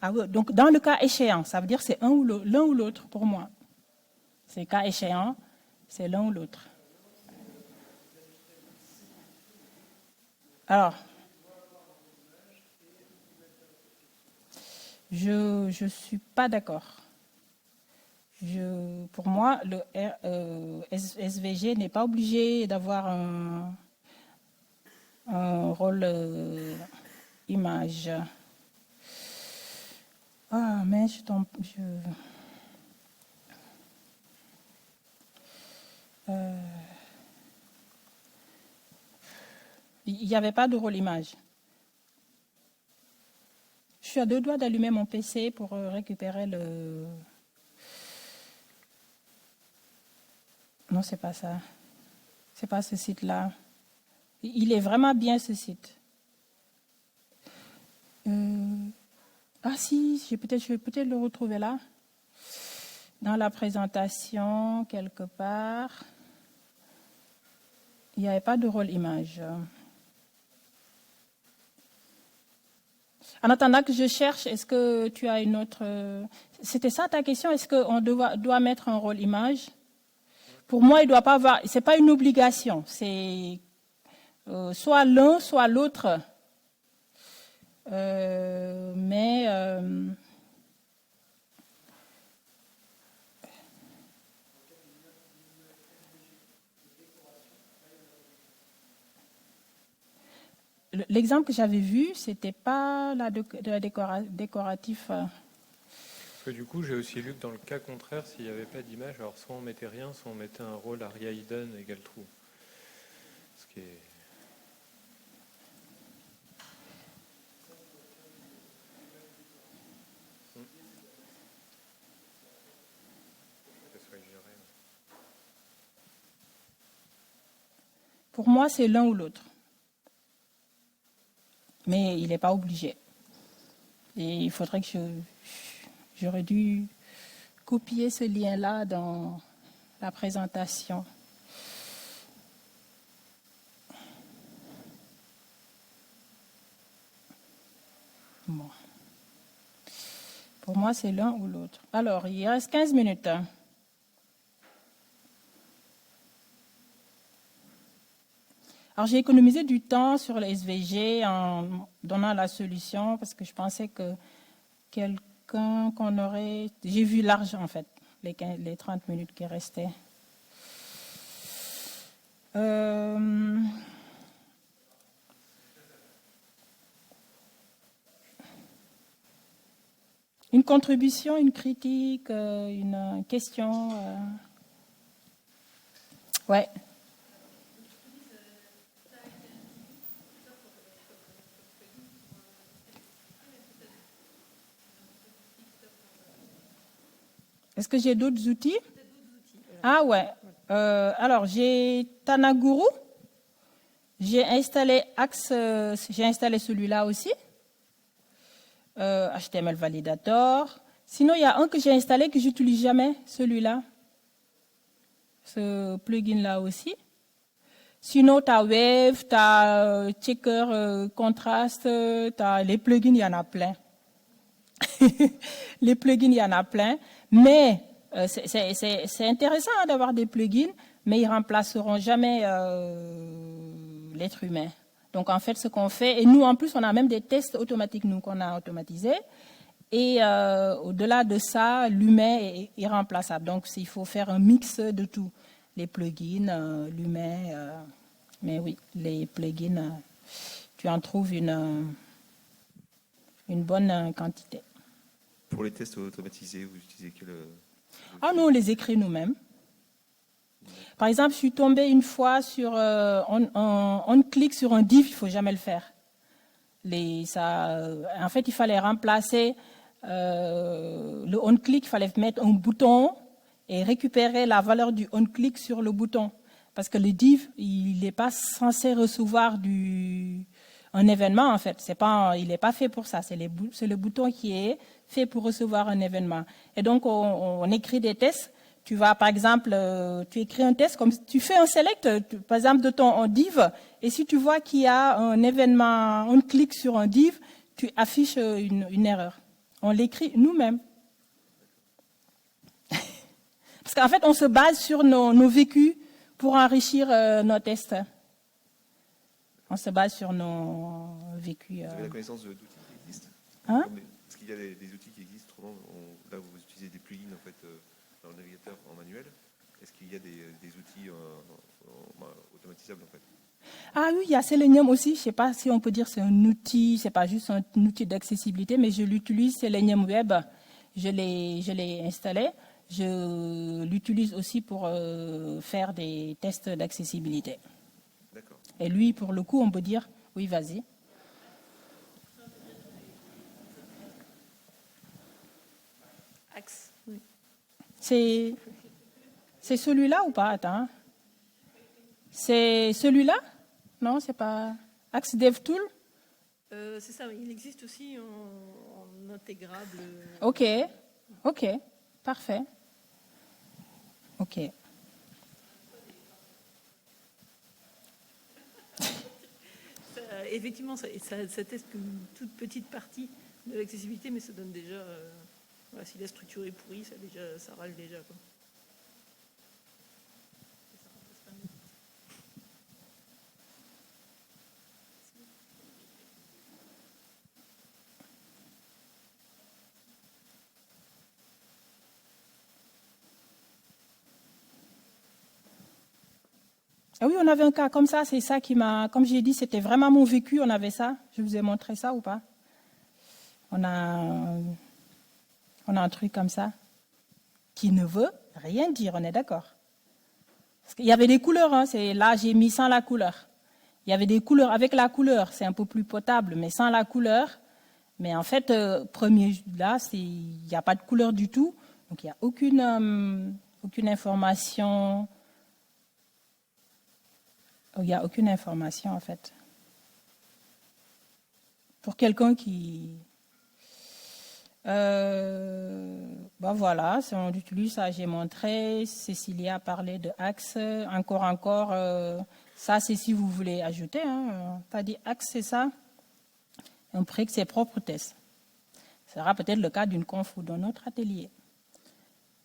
Speaker 1: Ah oui, donc dans le cas échéant, ça veut dire c'est l'un ou l'autre pour moi. C'est cas échéant, c'est l'un ou l'autre. Alors, je ne suis pas d'accord. Pour moi, le SVG n'est pas obligé d'avoir un rôle image. Ah, mais il n'y avait pas de rôle image. Je suis à 2 doigts d'allumer mon PC pour récupérer le... Non, c'est pas ça. C'est pas ce site-là. Il est vraiment bien, ce site. Ah si, je vais peut-être le retrouver là. Dans la présentation, quelque part. Il n'y avait pas de rôle image. En attendant que je cherche, est-ce que tu as une autre... C'était ça ta question? Est-ce qu'on doit mettre un rôle image? Pour moi, il ne doit pas avoir... Ce n'est pas une obligation. C'est soit l'un, soit l'autre. L'exemple que j'avais vu, c'était pas la décoratif.
Speaker 3: Parce que du coup, j'ai aussi lu que dans le cas contraire, s'il n'y avait pas d'image, alors soit on mettait rien, soit on mettait un rôle Aria hidden égale true. Ce qui est...
Speaker 1: Pour moi, c'est l'un ou l'autre. Mais il n'est pas obligé. Et il faudrait que j'aurais dû copier ce lien-là dans la présentation. Bon. Pour moi, c'est l'un ou l'autre. Alors, il reste 15 minutes. Alors, j'ai économisé du temps sur le SVG en donnant la solution parce que je pensais que quelqu'un qu'on aurait... J'ai vu large, en fait, les 30 minutes qui restaient. Une contribution, une critique, une question. Ouais. Est-ce que j'ai d'autres outils? Ah ouais. Alors, j'ai Tanaguru. J'ai installé Axe. J'ai installé celui-là aussi. HTML Validator. Sinon, il y a un que j'ai installé que je n'utilise jamais, celui-là. Ce plugin-là aussi. Sinon, tu as Wave, tu as Checker, Contrast, tu as les plugins, il y en a plein. Les plugins, il y en a plein. Mais c'est intéressant d'avoir des plugins, mais ils ne remplaceront jamais l'être humain. Donc, en fait, ce qu'on fait, et nous, en plus, on a même des tests automatiques, nous, qu'on a automatisés. Et au-delà de ça, l'humain est irremplaçable. Donc, il faut faire un mix de tout. Les plugins, l'humain. Mais oui, les plugins, tu en trouves une bonne quantité.
Speaker 6: Pour les tests automatisés, vous utilisez quel...
Speaker 1: Ah, nous, on les écrit nous-mêmes. Par exemple, je suis tombée une fois sur... on clique sur un div, il ne faut jamais le faire. En fait, il fallait remplacer le on-click, il fallait mettre un bouton et récupérer la valeur du on-click sur le bouton. Parce que le div, il n'est pas censé recevoir un événement, en fait. Il n'est pas fait pour ça. C'est le bouton qui est fait pour recevoir un événement. Et donc, on écrit des tests. Tu vas, par exemple, tu écris un test, comme tu fais un select, par exemple, de ton div, et si tu vois qu'il y a un événement, on clique sur un div, tu affiches une erreur. On l'écrit nous-mêmes. Parce qu'en fait, on se base sur nos vécus pour enrichir nos tests. On se base sur nos vécus.
Speaker 6: Vous avez la connaissance d'outils qui existent?
Speaker 1: Hein?
Speaker 6: Est-ce qu'il y a des outils qui existent? Autrement, là, vous utilisez des plugins, en fait, dans le qu'il y a des outils automatisables en fait.
Speaker 1: Ah oui, il y a Selenium aussi. Je ne sais pas si on peut dire c'est un outil, c'est pas juste un outil d'accessibilité, mais je l'utilise, Selenium Web. Je l'ai installé. Je l'utilise aussi pour faire des tests d'accessibilité.
Speaker 6: D'accord.
Speaker 1: Et lui, pour le coup, on peut dire, oui, vas-y.
Speaker 7: Axe. Oui.
Speaker 1: C'est celui-là ou pas? Attends. C'est celui-là? Non, c'est pas Axe DevTool?
Speaker 7: C'est ça, il existe aussi en intégrable.
Speaker 1: Ok, parfait. Ok.
Speaker 7: Effectivement, ça teste qu'une toute petite partie de l'accessibilité, mais ça donne déjà. Voilà, si la structure est pourrie, ça râle déjà. Quoi.
Speaker 1: Ah oui, on avait un cas comme ça, c'est ça qui m'a, comme j'ai dit, c'était vraiment mon vécu, on avait ça. Je vous ai montré ça ou pas? On a un truc comme ça qui ne veut rien dire, on est d'accord? Parce qu'il y avait des couleurs, hein, là j'ai mis sans la couleur. Il y avait des couleurs, avec la couleur, c'est un peu plus potable, mais sans la couleur. Mais en fait, premier là, il n'y a pas de couleur du tout, donc il n'y a aucune information. Il n'y a aucune information, en fait. Pour quelqu'un qui... voilà, si on utilise ça, j'ai montré. Cécilia a parlé de Axe. Encore. Ça, c'est si vous voulez ajouter. Hein. Tu as dit Axe, c'est ça? On prie que ses propres tests. Ce sera peut-être le cas d'une conf ou d'un autre atelier.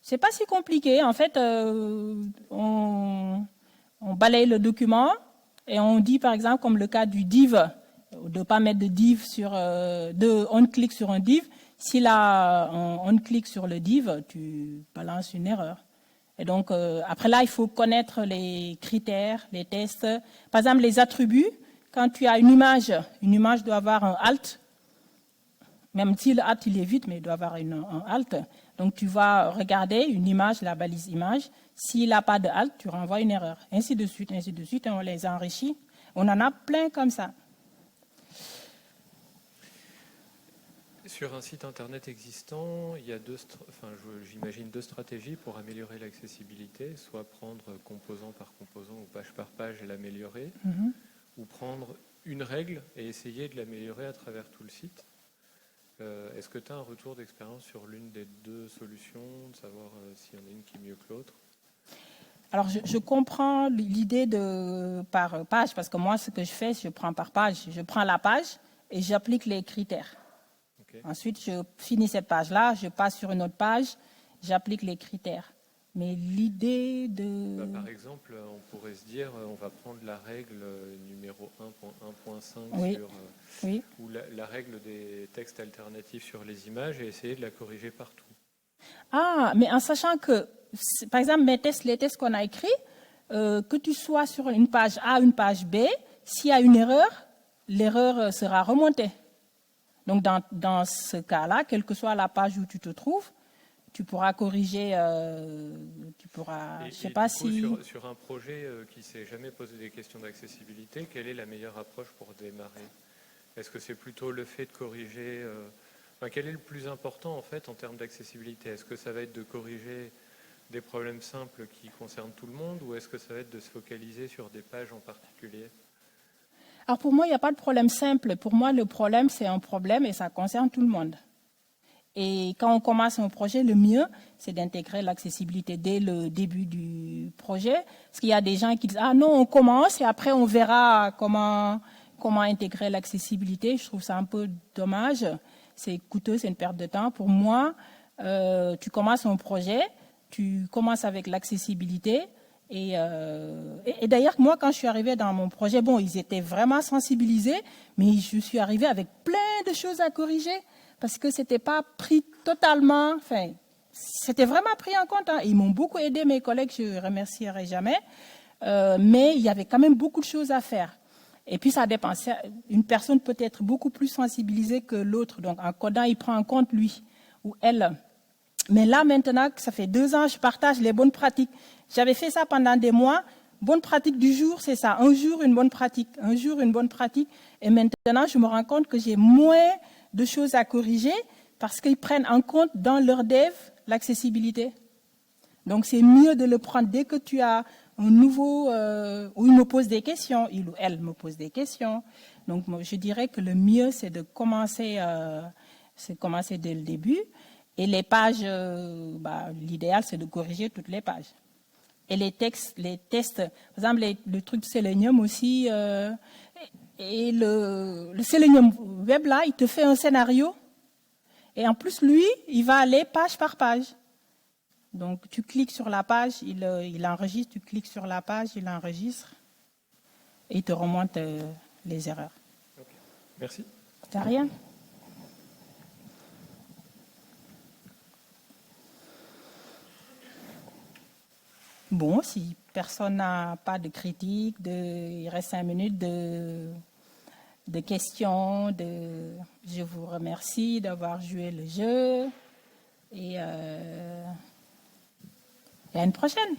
Speaker 1: C'est pas si compliqué. En fait, on balaye le document et on dit, par exemple, comme le cas du div, de ne pas mettre de div on clique sur un div. Si là, on clique sur le div, tu balances une erreur. Et donc, après là, il faut connaître les critères, les tests. Par exemple, les attributs. Quand tu as une image doit avoir un alt. Même si le alt, il est vite, mais il doit avoir un alt. Donc, tu vas regarder une image, la balise image. S'il n'a pas de alt, tu renvoies une erreur. Ainsi de suite, et on les enrichit. On en a plein comme ça.
Speaker 3: Sur un site internet existant, il y a j'imagine deux stratégies pour améliorer l'accessibilité, soit prendre composant par composant ou page par page et l'améliorer, ou prendre une règle et essayer de l'améliorer à travers tout le site. Est-ce que tu as un retour d'expérience sur l'une des deux solutions, de savoir s'il y en a une qui est mieux que l'autre?
Speaker 1: Alors, je comprends l'idée de par page, parce que moi, ce que je fais, je prends par page. Je prends la page et j'applique les critères. Okay. Ensuite, je finis cette page-là, je passe sur une autre page, j'applique les critères. Mais l'idée de...
Speaker 3: par exemple, on pourrait se dire, on va prendre la règle numéro 1.1.5
Speaker 1: oui.
Speaker 3: ou la règle des textes alternatifs sur les images et essayer de la corriger partout.
Speaker 1: Ah, mais en sachant que, par exemple, les tests qu'on a écrits, que tu sois sur une page A, une page B, s'il y a une erreur, l'erreur sera remontée. Donc, dans ce cas-là, quelle que soit la page où tu te trouves, tu pourras corriger, je sais pas si...
Speaker 3: Sur un projet qui ne s'est jamais posé des questions d'accessibilité, quelle est la meilleure approche pour démarrer? Est-ce que c'est plutôt le fait de corriger... quel est le plus important en fait en termes d'accessibilité? Est-ce que ça va être de corriger des problèmes simples qui concernent tout le monde ou est-ce que ça va être de se focaliser sur des pages en particulier?
Speaker 1: Alors pour moi, il n'y a pas de problème simple. Pour moi, le problème, c'est un problème et ça concerne tout le monde. Et quand on commence un projet, le mieux, c'est d'intégrer l'accessibilité dès le début du projet. Parce qu'il y a des gens qui disent « Ah non, on commence et après on verra comment intégrer l'accessibilité ». Je trouve ça un peu dommage. C'est coûteux, c'est une perte de temps. Pour moi, tu commences un projet, tu commences avec l'accessibilité. Et d'ailleurs, moi, quand je suis arrivée dans mon projet, bon, ils étaient vraiment sensibilisés, mais je suis arrivée avec plein de choses à corriger parce que c'était pas pris totalement. Enfin, c'était vraiment pris en compte. Hein. Ils m'ont beaucoup aidé, mes collègues, je ne remercierai jamais. Mais il y avait quand même beaucoup de choses à faire. Et puis, ça dépend. Une personne peut être beaucoup plus sensibilisée que l'autre. Donc, en codant, il prend en compte lui ou elle. Mais là, maintenant, ça fait 2 ans, je partage les bonnes pratiques. J'avais fait ça pendant des mois. Bonne pratique du jour, c'est ça. Un jour, une bonne pratique. Un jour, une bonne pratique. Et maintenant, je me rends compte que j'ai moins de choses à corriger parce qu'ils prennent en compte dans leur dev l'accessibilité. Donc, c'est mieux de le prendre dès que tu as un nouveau, où il me pose des questions, il ou elle me pose des questions. Donc, moi, je dirais que le mieux, c'est de commencer dès le début. Et les pages, l'idéal, c'est de corriger toutes les pages. Et les tests, par exemple, le truc de Selenium aussi, et le Selenium Web, là, il te fait un scénario. Et en plus, lui, il va aller page par page. Donc, tu cliques sur la page, il enregistre, tu cliques sur la page, il enregistre, et il te remonte les erreurs.
Speaker 3: Okay. Merci.
Speaker 1: T'as rien? Bon, si personne n'a pas de critique, il reste 5 minutes de questions. Je vous remercie d'avoir joué le jeu. Et à une prochaine.